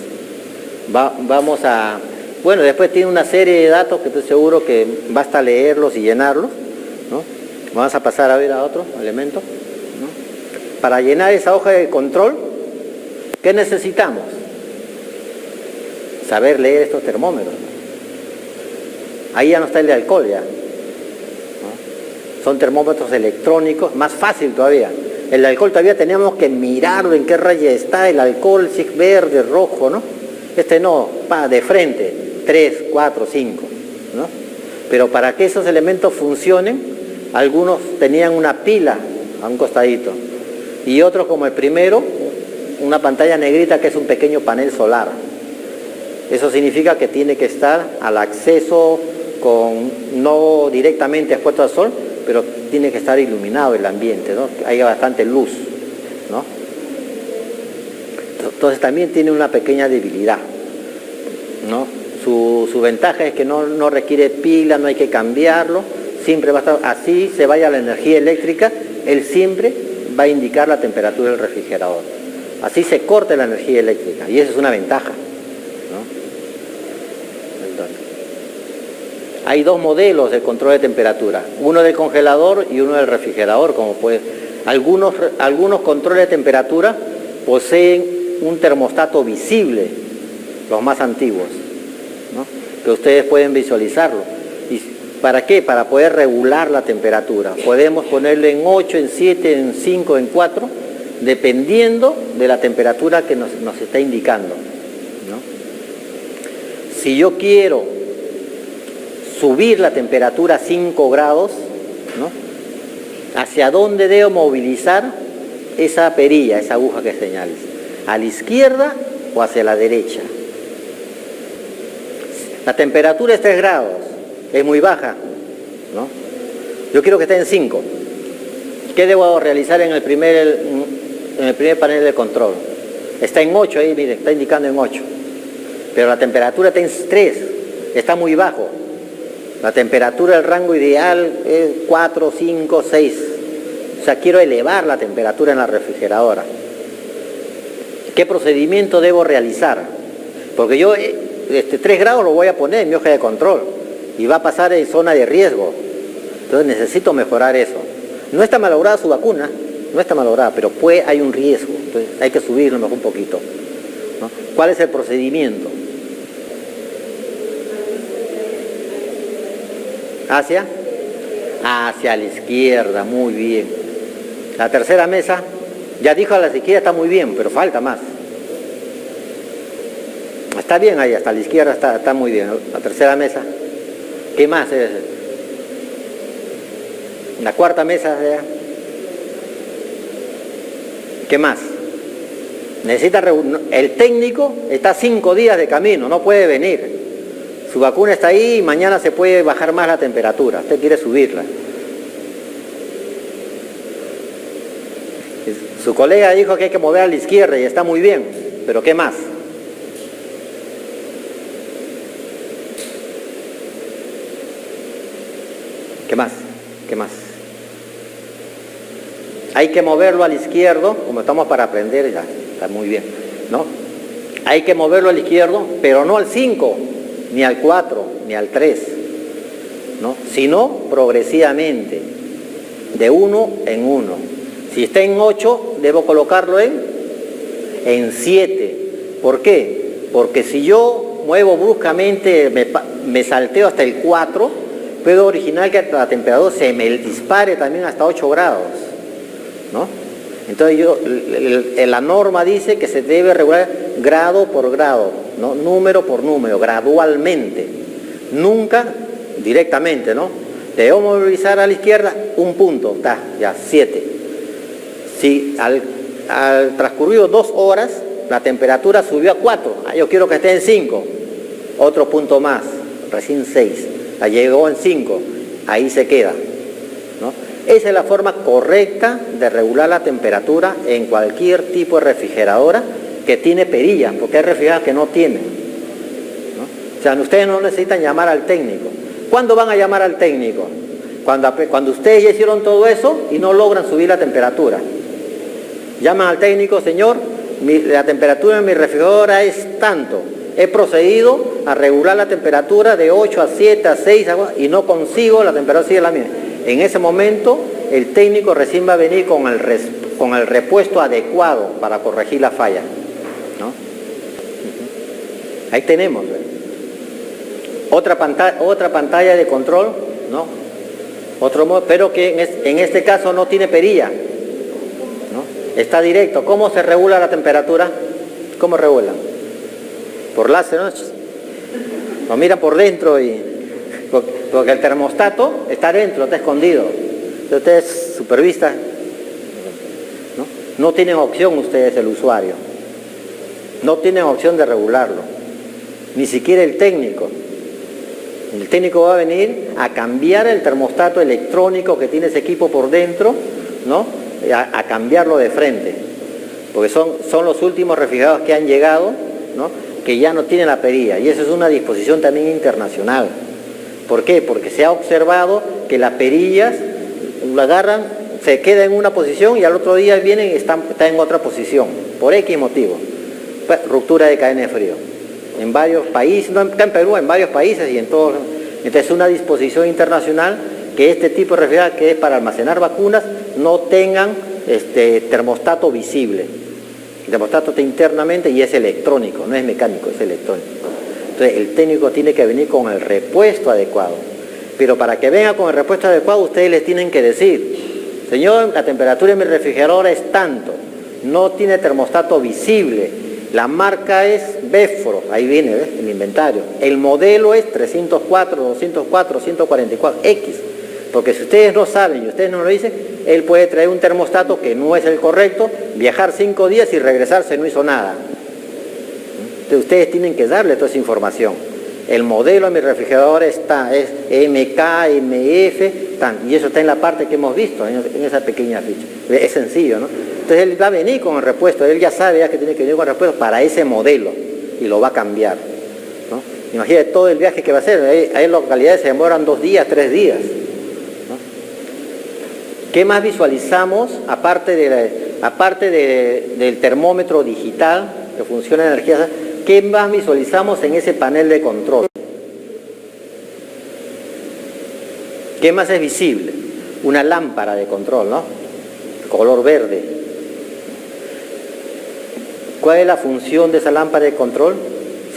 Vamos a... Bueno, después tiene una serie de datos que estoy seguro que basta leerlos y llenarlos, ¿no? Vamos a pasar a ver a otro elemento, ¿no? Para llenar esa hoja de control, ¿qué necesitamos? Saber leer estos termómetros. Ahí ya no está el de alcohol ya, ¿no? Son termómetros electrónicos, más fácil todavía. El de alcohol todavía teníamos que mirarlo en qué raya está el alcohol, si es verde, rojo, ¿no? Este no, de frente, 3, 4, 5, ¿no? Pero para que esos elementos funcionen, algunos tenían una pila a un costadito y otros, como el primero, una pantalla negrita que es un pequeño panel solar. Eso significa que tiene que estar al acceso, no directamente expuesto al sol, pero tiene que estar iluminado el ambiente, ¿no? Que haya bastante luz, ¿no? Entonces también tiene una pequeña debilidad, ¿no? Su ventaja es que no requiere pila, no hay que cambiarlo, siempre va a estar, así se vaya la energía eléctrica, él siempre va a indicar la temperatura del refrigerador. Así se corta la energía eléctrica y eso es una ventaja, ¿no? Entonces, hay dos modelos de control de temperatura, uno del congelador y uno del refrigerador, como puede. Algunos controles de temperatura poseen un termostato visible, los más antiguos, ¿no? Que ustedes pueden visualizarlo. ¿Y para qué? Para poder regular la temperatura. Podemos ponerle en 8, en 7, en 5, en 4, dependiendo de la temperatura que nos está indicando, ¿no? Si yo quiero subir la temperatura a 5 grados, ¿no? ¿Hacia dónde debo movilizar esa perilla, esa aguja que señales? ¿A la izquierda o hacia la derecha? La temperatura es 3 grados, es muy baja, ¿no? Yo quiero que esté en 5. ¿Qué debo realizar en el primer panel de control? Está en 8 ahí, miren, está indicando en 8. Pero la temperatura está en 3, está muy bajo. La temperatura del rango ideal es 4, 5, 6. O sea, quiero elevar la temperatura en la refrigeradora. ¿Qué procedimiento debo realizar? Porque yo 3 grados lo voy a poner en mi hoja de control y va a pasar en zona de riesgo. Entonces necesito mejorar eso. No está malograda su vacuna, no está malograda, pero hay un riesgo. Entonces hay que subirlo mejor un poquito, ¿no? ¿Cuál es el procedimiento? Hacia la izquierda, muy bien. La tercera mesa, ya dijo a la izquierda, está muy bien, pero falta más. Está bien ahí, hasta la izquierda está muy bien. La tercera mesa, ¿qué más es? La cuarta mesa, ¿qué más? El técnico está 5 días de camino, no puede venir. Su vacuna está ahí y mañana se puede bajar más la temperatura. Usted quiere subirla. Su colega dijo que hay que mover a la izquierda y está muy bien, pero ¿qué más? ¿Qué más? ¿Qué más? Hay que moverlo al izquierdo, como estamos para aprender, ya está muy bien, ¿no? Hay que moverlo al izquierdo, pero no al 5, ni al 4, ni al 3, ¿no? Sino progresivamente, de 1 en 1. Si está en 8, debo colocarlo en 7. ¿Por qué? Porque si yo muevo bruscamente, me salteo hasta el 4, puedo originar que la temperatura se me dispare también hasta 8 grados, ¿no? Entonces la norma dice que se debe regular grado por grado, ¿no? Número por número, gradualmente, nunca directamente, ¿no? Debo movilizar a la izquierda un punto, está, ya 7. Si al transcurrido 2 horas la temperatura subió a 4, yo quiero que esté en 5, otro punto más, recién 6, la llegó en 5, ahí se queda, ¿no? Esa es la forma correcta de regular la temperatura en cualquier tipo de refrigeradora que tiene perillas, porque hay refrigerados que no tienen, ¿no? O sea, ustedes no necesitan llamar al técnico. ¿Cuándo van a llamar al técnico? Cuando ustedes ya hicieron todo eso y no logran subir la temperatura. Llaman al técnico: señor, la temperatura de mi refrigeradora es tanto. He procedido a regular la temperatura de 8 a 7, a 6, y no consigo, la temperatura sigue la misma. En ese momento, el técnico recién va a venir con el repuesto adecuado para corregir la falla, ¿no? Ahí tenemos, ¿eh? Otra pantalla de control, ¿no? Otro modo, pero que en este caso no tiene perilla, ¿no? Está directo. ¿Cómo se regula la temperatura? ¿Cómo regulan? Por láser, ¿no? Lo miran por dentro, porque el termostato está dentro, está escondido. Entonces ustedes supervisan, ¿no? No tienen opción ustedes, el usuario. No tienen opción de regularlo. Ni siquiera el técnico. El técnico va a venir a cambiar el termostato electrónico que tiene ese equipo por dentro, ¿no? A cambiarlo de frente. Porque son los últimos refrigerados que han llegado, ¿no? Que ya no tienen la perilla. Y eso es una disposición también internacional. ¿Por qué? Porque se ha observado que las perillas lo agarran, se queda en una posición y al otro día vienen y está en otra posición. Por X motivo. Ruptura de cadena de frío. En varios países, no acá en Perú, en varios países y en todos. Entonces es una disposición internacional que este tipo de refrigerados, que es para almacenar vacunas, no tengan termostato visible. El termostato está internamente y es electrónico, no es mecánico, es electrónico. Entonces el técnico tiene que venir con el repuesto adecuado. Pero para que venga con el repuesto adecuado, ustedes les tienen que decir: señor, la temperatura de mi refrigerador es tanto, no tiene termostato visible, la marca es Beforo, ahí viene, ¿ves? El inventario. El modelo es 304, 204, 144, X. Porque si ustedes no saben y ustedes no lo dicen, él puede traer un termostato que no es el correcto, viajar 5 días y regresarse, no hizo nada. Entonces ustedes tienen que darle toda esa información. El modelo de mi refrigerador es MK, MF, y eso está en la parte que hemos visto, en esa pequeña ficha. Es sencillo, ¿no? Entonces él va a venir con el repuesto, él ya sabe que tiene que venir con el repuesto para ese modelo y lo va a cambiar, ¿no? Imagínate todo el viaje que va a hacer. Hay localidades que se demoran 2 días, 3 días. ¿Qué más visualizamos, aparte del termómetro digital que funciona en energía? ¿Qué más visualizamos en ese panel de control? ¿Qué más es visible? Una lámpara de control, ¿no? Color verde. ¿Cuál es la función de esa lámpara de control?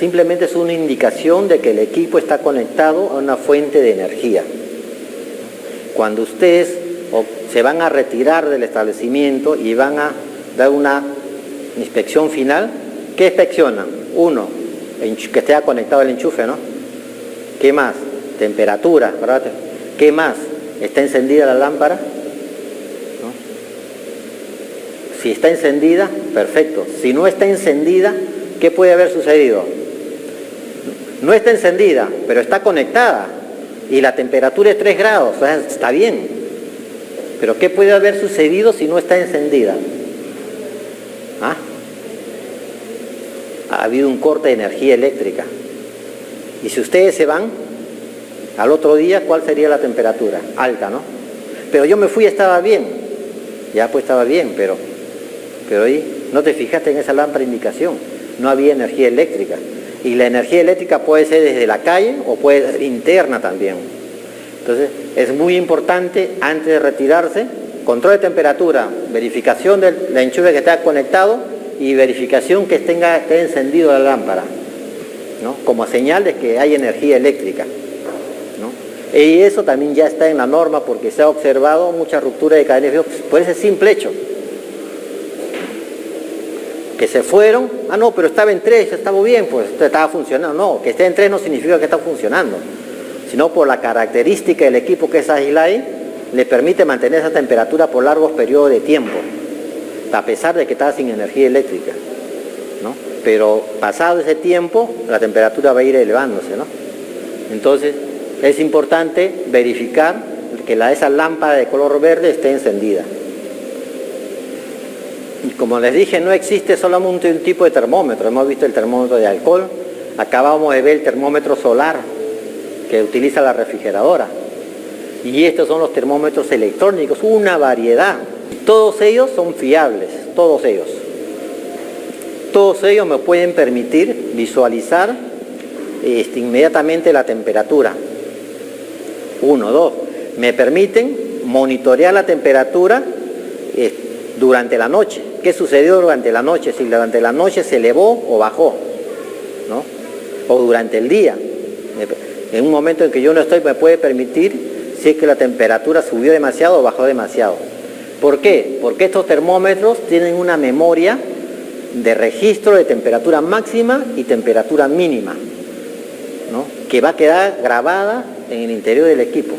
Simplemente es una indicación de que el equipo está conectado a una fuente de energía. Cuando ustedes se van a retirar del establecimiento y van a dar una inspección final, ¿qué inspeccionan? Uno, que esté conectado el enchufe, ¿no? ¿Qué más? Temperatura, ¿verdad? ¿Qué más? ¿Está encendida la lámpara? ¿No? Si está encendida, perfecto. Si no está encendida, ¿qué puede haber sucedido? No está encendida, pero está conectada y la temperatura es 3 grados, o sea, está bien. Pero ¿qué puede haber sucedido si no está encendida? ¿Ah? Ha habido un corte de energía eléctrica. Y si ustedes se van, al otro día, ¿cuál sería la temperatura? Alta, ¿no? Pero yo me fui y estaba bien. Ya pues estaba bien, pero ahí no te fijaste en esa lámpara de indicación. No había energía eléctrica. Y la energía eléctrica puede ser desde la calle o puede ser interna también. Entonces, es muy importante, antes de retirarse, control de temperatura, verificación del enchufe que está conectado y verificación que esté encendido la lámpara, ¿no? Como señal de que hay energía eléctrica, ¿no? Y eso también ya está en la norma porque se ha observado mucha ruptura de cadena de frío por ese simple hecho. Que se fueron, no, pero estaba en 3, estaba bien, pues estaba funcionando. No, que esté en 3 no significa que está funcionando, sino por la característica del equipo que es Agilai, le permite mantener esa temperatura por largos periodos de tiempo, a pesar de que está sin energía eléctrica, ¿no? Pero pasado ese tiempo, la temperatura va a ir elevándose, ¿no? Entonces, es importante verificar que esa lámpara de color verde esté encendida. Y como les dije, no existe solamente un tipo de termómetro. Hemos visto el termómetro de alcohol, acabamos de ver el termómetro solar que utiliza la refrigeradora. Y estos son los termómetros electrónicos, una variedad. Todos ellos son fiables, todos ellos. Todos ellos me pueden permitir visualizar inmediatamente la temperatura. 1, 2. Me permiten monitorear la temperatura durante la noche. ¿Qué sucedió durante la noche? Si durante la noche se elevó o bajó, ¿no? O durante el día. En un momento en que yo no estoy, me puede permitir si es que la temperatura subió demasiado o bajó demasiado. ¿Por qué? Porque estos termómetros tienen una memoria de registro de temperatura máxima y temperatura mínima, ¿no? Que va a quedar grabada en el interior del equipo,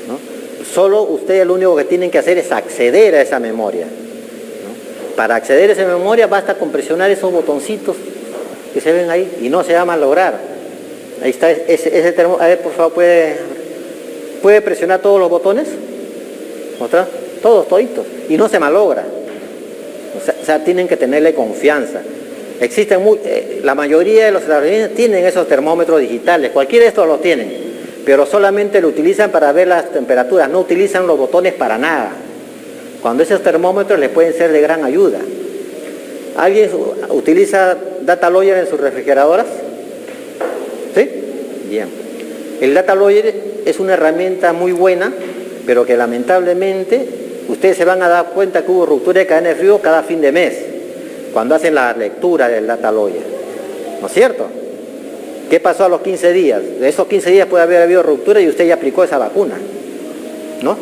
¿no? Solo ustedes lo único que tienen que hacer es acceder a esa memoria, ¿no? Para acceder a esa memoria basta con presionar esos botoncitos que se ven ahí y no se va a malograr. Ahí está ese termómetro. A ver, por favor, ¿puede presionar todos los botones? ¿Otra? Todos, toditos. Y no se malogra. O sea, tienen que tenerle confianza. Existen la mayoría de los establecimientos tienen esos termómetros digitales. Cualquiera de estos los tienen. Pero solamente lo utilizan para ver las temperaturas. No utilizan los botones para nada. Cuando esos termómetros les pueden ser de gran ayuda. ¿Alguien utiliza Data Logger en sus refrigeradoras? ¿Sí? Bien. El Data Logger es una herramienta muy buena, pero que lamentablemente ustedes se van a dar cuenta que hubo ruptura de cadena de frío cada fin de mes, cuando hacen la lectura del Data Logger. ¿No es cierto? ¿Qué pasó a los 15 días? De esos 15 días puede haber habido ruptura y usted ya aplicó esa vacuna, ¿no?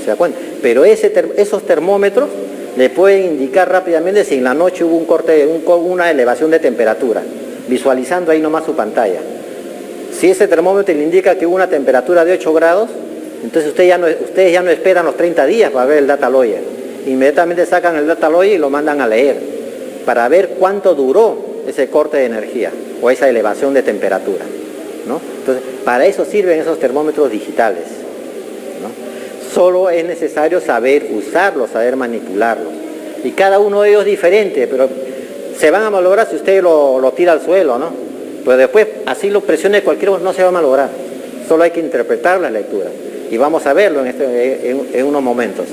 ¿Se da cuenta? Pero esos termómetros le pueden indicar rápidamente si en la noche hubo un corte, una elevación de temperatura, visualizando ahí nomás su pantalla. Si ese termómetro le indica que hubo una temperatura de 8 grados, entonces ustedes ya no esperan los 30 días para ver el Data Logger. Inmediatamente sacan el Data Logger y lo mandan a leer para ver cuánto duró ese corte de energía o esa elevación de temperatura, ¿no? Entonces, para eso sirven esos termómetros digitales, ¿no? Solo es necesario saber usarlos, saber manipularlos. Y cada uno de ellos es diferente, pero se van a malograr si usted lo tira al suelo, ¿no? Pero después, así lo presione cualquiera, no se va a malograr. Solo hay que interpretar las lecturas. Y vamos a verlo en unos momentos.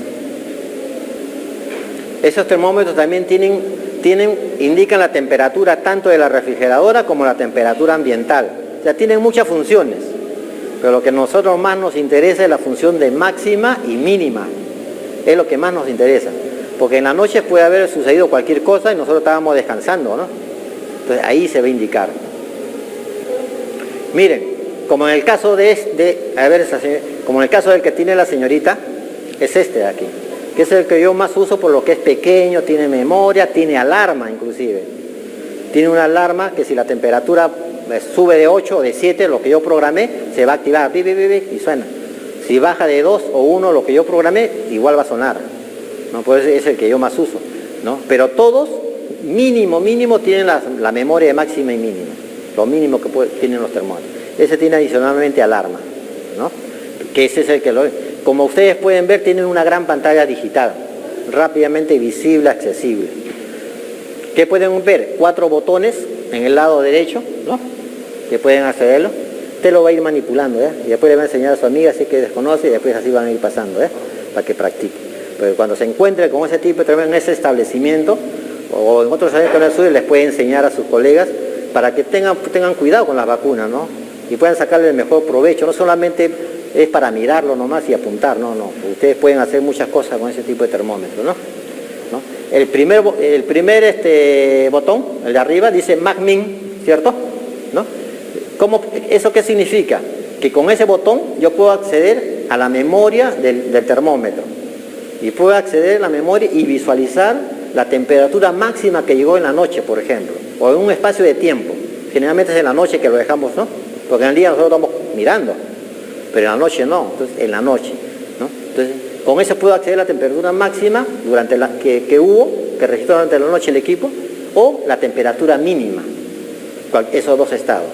Esos termómetros también indican la temperatura tanto de la refrigeradora como la temperatura ambiental. O sea, tienen muchas funciones. Pero lo que a nosotros más nos interesa es la función de máxima y mínima. Es lo que más nos interesa. Porque en la noche puede haber sucedido cualquier cosa y nosotros estábamos descansando, ¿no? Entonces ahí se va a indicar. Miren, como en el caso como en el caso del que tiene la señorita, es este de aquí, que es el que yo más uso por lo que es pequeño, tiene memoria, tiene alarma inclusive. Tiene una alarma que si la temperatura sube de 8 o de 7, lo que yo programé, se va a activar, y suena. Si baja de 2 o 1, lo que yo programé, igual va a sonar, ¿no? Pues es el que yo más uso, ¿no? Pero todos, mínimo, tienen la memoria de máxima y mínima. Lo mínimo que tienen los termómetros. Ese tiene adicionalmente alarma, ¿no? Que ese es el que como ustedes pueden ver, tiene una gran pantalla digital, rápidamente visible, accesible. ¿Qué pueden ver? 4 botones en el lado derecho, ¿no? Que pueden accederlo. Usted lo va a ir manipulando, ¿eh? Y después le va a enseñar a su amiga, así que desconoce, y después así van a ir pasando, ¿eh? Para que practique. Pero cuando se encuentre con ese tipo de termómetro en ese establecimiento, o en otros establecimientos les puede enseñar a sus colegas para que tengan cuidado con las vacunas, ¿no? Y puedan sacarle el mejor provecho. No solamente es para mirarlo nomás y apuntar, no. Ustedes pueden hacer muchas cosas con ese tipo de termómetro, ¿no? El primer botón, el de arriba, dice MACMIN, ¿cierto? ¿No? ¿Eso qué significa? Que con ese botón yo puedo acceder a la memoria del termómetro. Y puedo acceder a la memoria y visualizar la temperatura máxima que llegó en la noche, por ejemplo, o en un espacio de tiempo. Generalmente es en la noche que lo dejamos, ¿no? Porque en el día nosotros estamos mirando, pero en la noche no. Entonces, en la noche, ¿no? Entonces, con eso puedo acceder a la temperatura máxima que registró durante la noche el equipo, o la temperatura mínima, esos dos estados.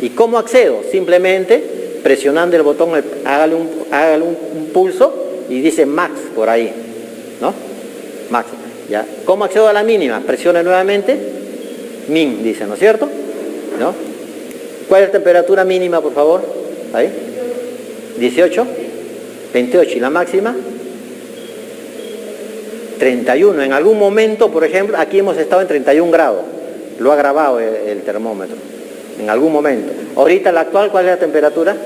¿Y cómo accedo? Simplemente presionando el botón, hágale un pulso y dice max por ahí, ¿no? Max. ¿Ya? ¿Cómo accedo a la mínima? Presione nuevamente, min, dice, ¿no es cierto? ¿No? ¿Cuál es la temperatura mínima, por favor? Ahí. 18, 28. ¿Y la máxima? 31. En algún momento, por ejemplo, aquí hemos estado en 31 grados. Lo ha grabado el termómetro. En algún momento. Ahorita, la actual, ¿cuál es la temperatura?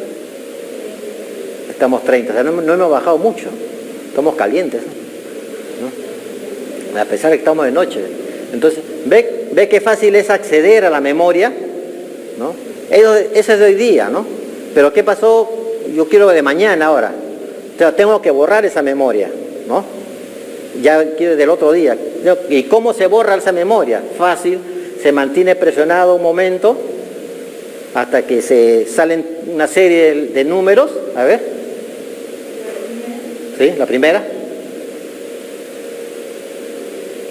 Estamos 30. O sea, no hemos bajado mucho. Estamos calientes, ¿no? A pesar de que estamos de noche. Entonces, ve qué fácil es acceder a la memoria, ¿no? Eso es de hoy día, ¿no? Pero ¿qué pasó? Yo quiero de mañana ahora. O sea, tengo que borrar esa memoria, ¿no? Ya quiero del otro día. ¿Y cómo se borra esa memoria? Fácil, se mantiene presionado un momento hasta que se salen una serie de números. A ver. ¿Sí? La primera.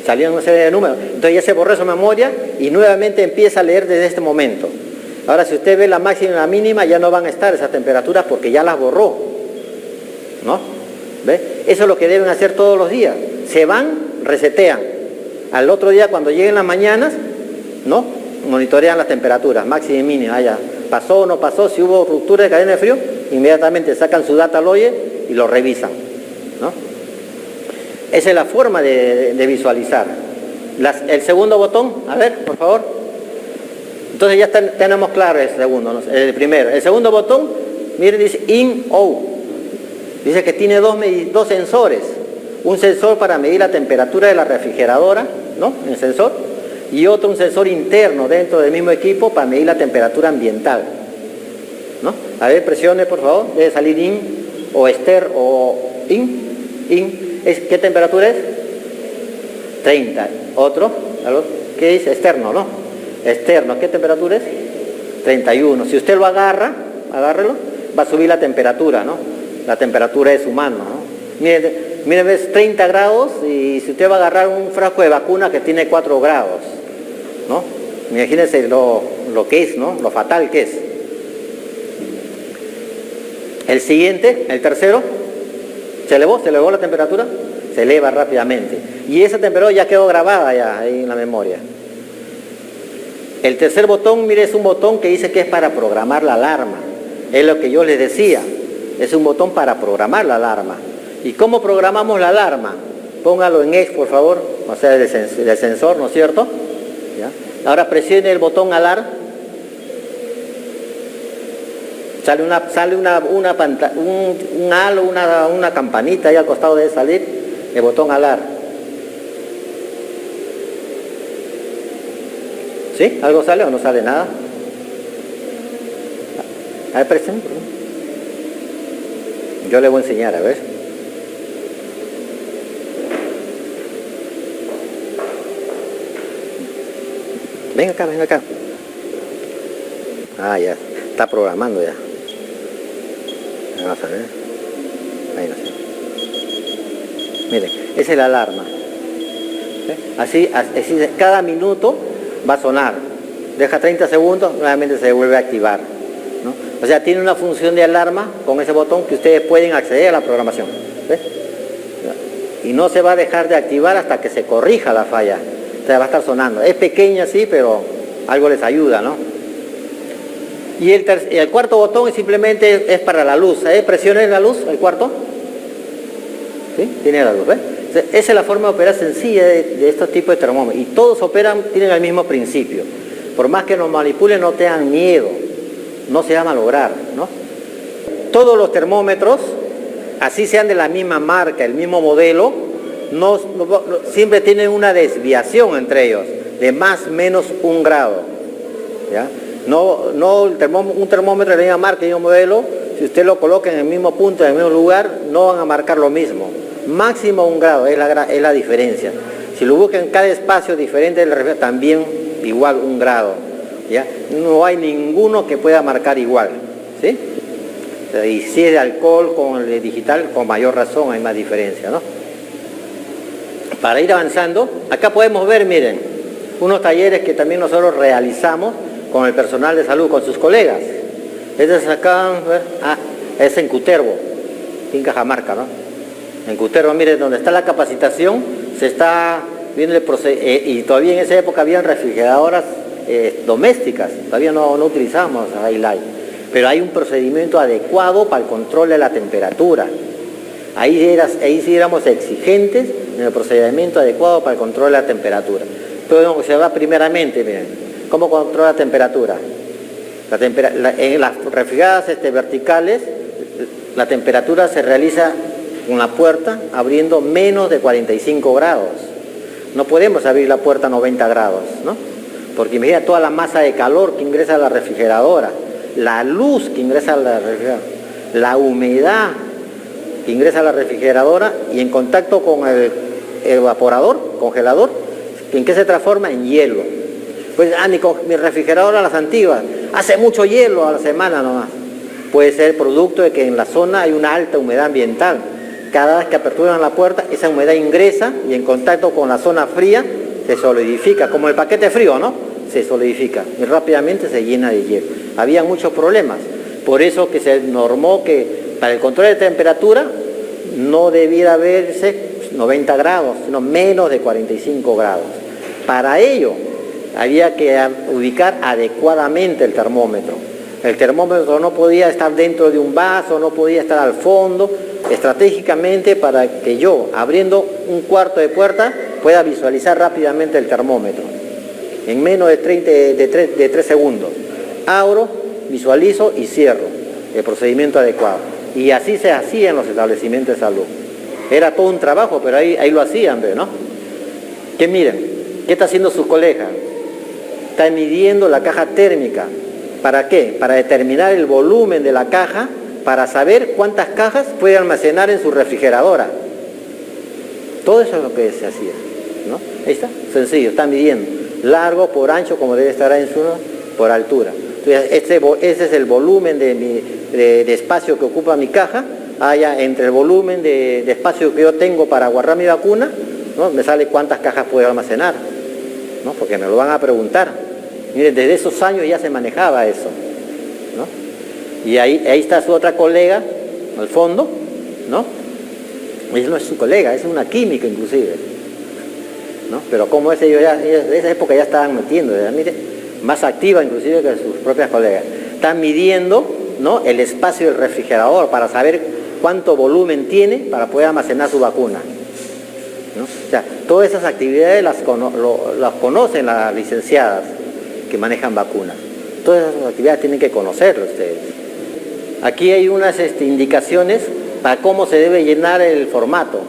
Salieron una serie de números. Entonces ya se borró esa memoria y nuevamente empieza a leer desde este momento. Ahora, si usted ve la máxima y la mínima, ya no van a estar esas temperaturas porque ya las borró, ¿no? ¿Ve? Eso es lo que deben hacer todos los días. Se van, resetean. Al otro día, cuando lleguen las mañanas, ¿no? Monitorean las temperaturas, máxima y mínima. Ya pasó o no pasó, si hubo ruptura de cadena de frío, inmediatamente sacan su data logger y lo revisan, ¿no? Esa es la forma de visualizar. El segundo botón, a ver, por favor. Entonces ya tenemos claro el segundo, ¿no? El primero. El segundo botón, miren, dice in, out. Dice que tiene dos sensores. Un sensor para medir la temperatura de la refrigeradora, ¿no? El sensor. Y otro, un sensor interno dentro del mismo equipo para medir la temperatura ambiental, ¿no? A ver, presione, por favor. Debe salir in, o ester, o in. ¿Qué temperatura es? 30. Otro, ¿qué dice? Externo, ¿no? Externo, ¿qué temperatura es? 31. Si usted lo agárrelo, va a subir la temperatura, ¿no? La temperatura es humana, ¿no? Miren, ves 30 grados y si usted va a agarrar un frasco de vacuna que tiene 4 grados, ¿no? Imagínense lo que es, ¿no? Lo fatal que es. El siguiente, el tercero, ¿se elevó la temperatura? Se eleva rápidamente. Y esa temperatura ya quedó grabada ya ahí en la memoria. El tercer botón, mire, es un botón que dice que es para programar la alarma. Es lo que yo les decía. Es un botón para programar la alarma. ¿Y cómo programamos la alarma? Póngalo en X, por favor. O sea, del sensor, ¿no es cierto? ¿Ya? Ahora presione el botón alarm. Sale un halo, una campanita ahí al costado de salir. El botón alarm. ¿Sí? ¿Algo sale o no sale nada? A ver, presten. Yo le voy a enseñar, a ver. Venga acá. Ah, ya. Está programando ya. Vamos a ver. Ahí no sé. Miren, esa es la alarma. Así, cada minuto va a sonar. Deja 30 segundos, nuevamente se vuelve a activar, ¿no? O sea, tiene una función de alarma con ese botón que ustedes pueden acceder a la programación. ¿Ves? Y no se va a dejar de activar hasta que se corrija la falla. O sea, va a estar sonando. Es pequeña, sí, pero algo les ayuda, ¿no? Y el cuarto botón simplemente es para la luz. Presione la luz, el cuarto. ¿Sí? Tiene la luz, ¿ves? Esa es la forma de operar sencilla de estos tipos de termómetros. Y todos tienen el mismo principio. Por más que nos manipulen, no tengan miedo. No se va a malograr, ¿no? Todos los termómetros, así sean de la misma marca, el mismo modelo, siempre tienen una desviación entre ellos, de más o menos 1 grado. ¿Ya? Un termómetro de la misma marca y un modelo, si usted lo coloca en el mismo punto, en el mismo lugar, no van a marcar lo mismo. Máximo 1 grado es la diferencia. Si lo buscan en cada espacio diferente, también igual 1 grado. ¿Ya? No hay ninguno que pueda marcar igual. ¿Sí? Y si es de alcohol con el de digital, con mayor razón hay más diferencia, ¿no? Para ir avanzando, acá podemos ver, miren, unos talleres que también nosotros realizamos con el personal de salud, con sus colegas. Este es acá, es en Cutervo, en Cajamarca, ¿no? En Cutervo, miren, donde está la capacitación, se está viene y todavía en esa época habían refrigeradoras domésticas, todavía no utilizamos Highlight, pero hay un procedimiento adecuado para el control de la temperatura. Ahí sí éramos exigentes en el procedimiento adecuado para el control de la temperatura. Podemos observar primeramente, miren, cómo controla la temperatura. En las refrigeradoras verticales, la temperatura se realiza con la puerta abriendo menos de 45 grados. No podemos abrir la puerta a 90 grados, ¿no? Porque imagina toda la masa de calor que ingresa a la refrigeradora, la luz que ingresa a la refrigeradora, la humedad que ingresa a la refrigeradora y en contacto con el evaporador, congelador, ¿en qué se transforma? En hielo. Pues, mi refrigeradora, las antiguas, hace mucho hielo a la semana nomás. Puede ser producto de que en la zona hay una alta humedad ambiental. Cada vez que aperturan la puerta, esa humedad ingresa y en contacto con la zona fría se solidifica, como el paquete frío, ¿no? Se solidifica y rápidamente se llena de hielo. Había muchos problemas. Por eso que se normó que para el control de temperatura no debiera verse 90 grados, sino menos de 45 grados. Para ello había que ubicar adecuadamente el termómetro. El termómetro no podía estar dentro de un vaso, no podía estar al fondo, estratégicamente para que yo, abriendo un cuarto de puerta, pueda visualizar rápidamente el termómetro. En menos de 3 segundos. Abro, visualizo y cierro. El procedimiento adecuado. Y así se hacía en los establecimientos de salud. Era todo un trabajo, pero ahí lo hacían, ¿no? Que miren, ¿qué está haciendo su colega? Está midiendo la caja térmica. ¿Para qué? Para determinar el volumen de la caja, para saber cuántas cajas puede almacenar en su refrigeradora. Todo eso es lo que se hacía, ¿no? Ahí está, sencillo, está midiendo. Largo por ancho, como debe estar en por altura. Entonces, ese es el volumen de espacio que ocupa mi caja. Allá entre el volumen de espacio que yo tengo para guardar mi vacuna, ¿no? Me sale cuántas cajas puedo almacenar, ¿no? Porque me lo van a preguntar. Miren, desde esos años ya se manejaba eso, ¿no? Y ahí está su otra colega, al fondo, ¿no? Ella no es su colega, es una química inclusive, ¿no? Pero como ellos de esa época ya estaban metiendo, mire, más activa inclusive que sus propias colegas. Están midiendo, ¿no?, el espacio del refrigerador para saber cuánto volumen tiene para poder almacenar su vacuna, ¿no? O sea, todas esas actividades las conocen las licenciadas que manejan vacunas. Todas esas actividades tienen que conocerlo ustedes. Aquí hay unas indicaciones para cómo se debe llenar el formato,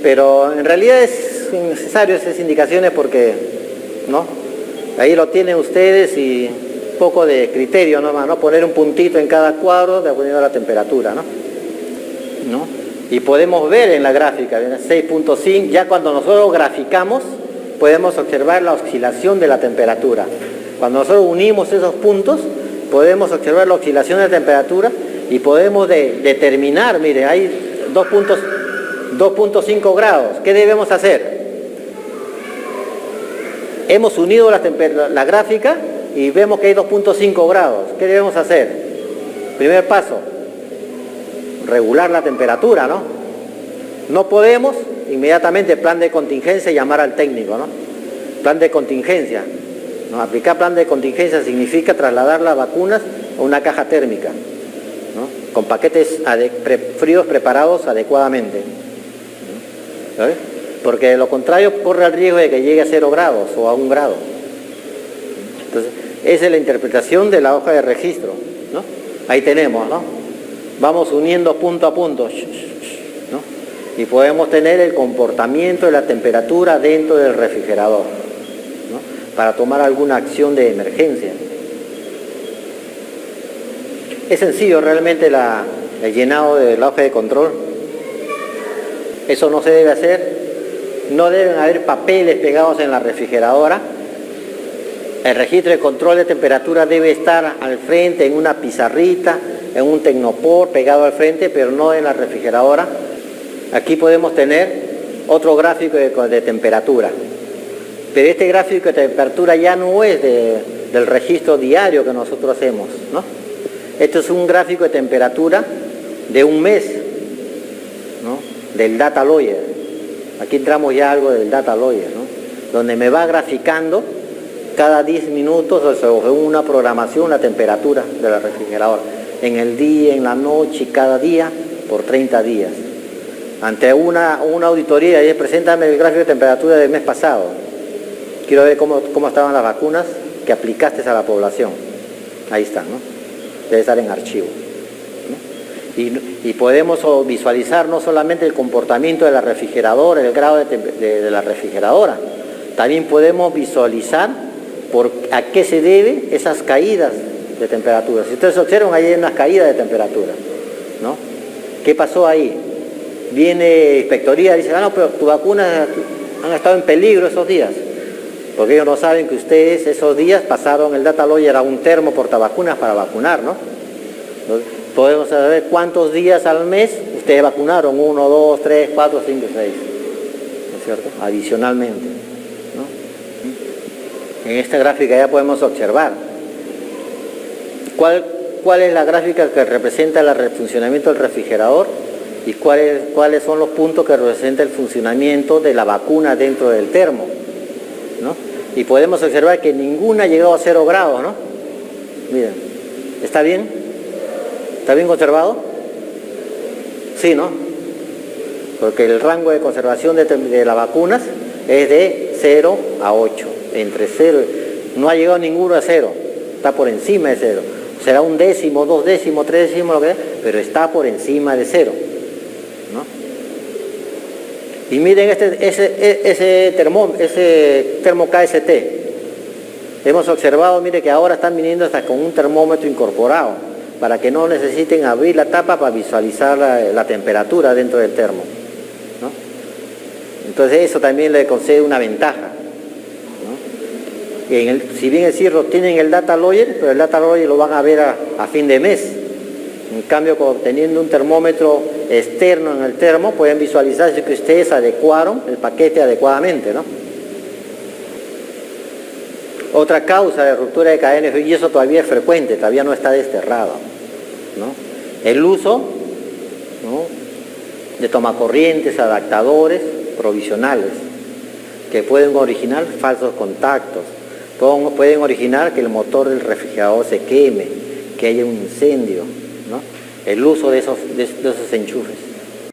pero en realidad es innecesario esas indicaciones porque, ¿no?, ahí lo tienen ustedes y un poco de criterio nomás, ¿no? Poner un puntito en cada cuadro de acuerdo a la temperatura, ¿no? Y podemos ver en la gráfica, 6.5, ya cuando nosotros graficamos, podemos observar la oscilación de la temperatura. Cuando nosotros unimos esos puntos, podemos observar la oscilación de la temperatura y podemos determinar, mire, hay 2.5 grados. ¿Qué debemos hacer? Hemos unido la gráfica y vemos que hay 2.5 grados. ¿Qué debemos hacer? Primer paso, regular la temperatura, ¿no? No podemos, inmediatamente plan de contingencia, llamar al técnico, ¿no? Plan de contingencia, ¿no? Aplicar plan de contingencia significa trasladar las vacunas a una caja térmica, ¿no?, con paquetes fríos preparados adecuadamente, ¿no? ¿Sabes? Porque de lo contrario corre el riesgo de que llegue a 0 grados o a 1 grado. Entonces, esa es la interpretación de la hoja de registro, ¿no? Ahí tenemos, ¿no? Vamos uniendo punto a punto, ¿no? Y podemos tener el comportamiento de la temperatura dentro del refrigerador, ¿no?, para tomar alguna acción de emergencia. Es sencillo realmente el llenado de la hoja de control. Eso no se debe hacer. No deben haber papeles pegados en la refrigeradora. El registro de control de temperatura debe estar al frente en una pizarrita, en un tecnopor pegado al frente, pero no en la refrigeradora. Aquí podemos tener otro gráfico de temperatura. Pero este gráfico de temperatura ya no es del registro diario que nosotros hacemos, ¿no? Esto es un gráfico de temperatura de un mes, ¿no?, del Data Lawyer. Aquí entramos ya algo del Data Lawyer, ¿no? donde me va graficando cada 10 minutos, o sea, una programación, la temperatura de la refrigeradora, en el día, en la noche, cada día, por 30 días. Ante una auditoría, y preséntame el gráfico de temperatura del mes pasado. Quiero ver cómo estaban las vacunas que aplicaste a la población. Ahí están, ¿no? Debe estar en archivo, ¿no? Y podemos visualizar no solamente el comportamiento de la refrigeradora, el grado de la refrigeradora, también podemos visualizar a qué se debe esas caídas de temperatura. Si ustedes observan, ahí hay unas caídas de temperatura, ¿no? ¿Qué pasó ahí? Viene inspectoría y dice, no, pero tus vacunas han estado en peligro esos días, porque ellos no saben que ustedes esos días pasaron el data logger a un termo portavacunas para vacunar, ¿no? Entonces, podemos saber cuántos días al mes ustedes vacunaron, 1, 2, 3, 4, 5, 6, ¿no es cierto? Adicionalmente, ¿no? En esta gráfica ya podemos observar cuál es la gráfica que representa el funcionamiento del refrigerador y cuáles son los puntos que representan el funcionamiento de la vacuna dentro del termo, ¿no? Y podemos observar que ninguna ha llegado a 0 grados, ¿no? Miren, ¿está bien? ¿Está bien conservado? Sí, ¿no? Porque el rango de conservación de las vacunas es de 0 a 8, entre 0, no ha llegado ninguno a 0, está por encima de 0. Será 1 décimo, 2 décimos, 3 décimos, lo que sea, pero está por encima de 0, ¿no? Y miren ese termo KST. Hemos observado, mire que ahora están viniendo hasta con un termómetro incorporado, para que no necesiten abrir la tapa para visualizar la temperatura dentro del termo, ¿no? Entonces eso también le concede una ventaja, ¿no? Si bien es cierto, tienen el data logger, pero el data logger lo van a ver a fin de mes. En cambio, teniendo un termómetro externo en el termo, pueden visualizar si que ustedes adecuaron el paquete adecuadamente, ¿no? Otra causa de ruptura de cadena de frío, y eso todavía es frecuente, todavía no está desterrado, ¿no? El uso, ¿no?, de tomacorrientes, adaptadores provisionales, que pueden originar falsos contactos, pueden originar que el motor del refrigerador se queme, que haya un incendio, ¿no? El uso de esos enchufes.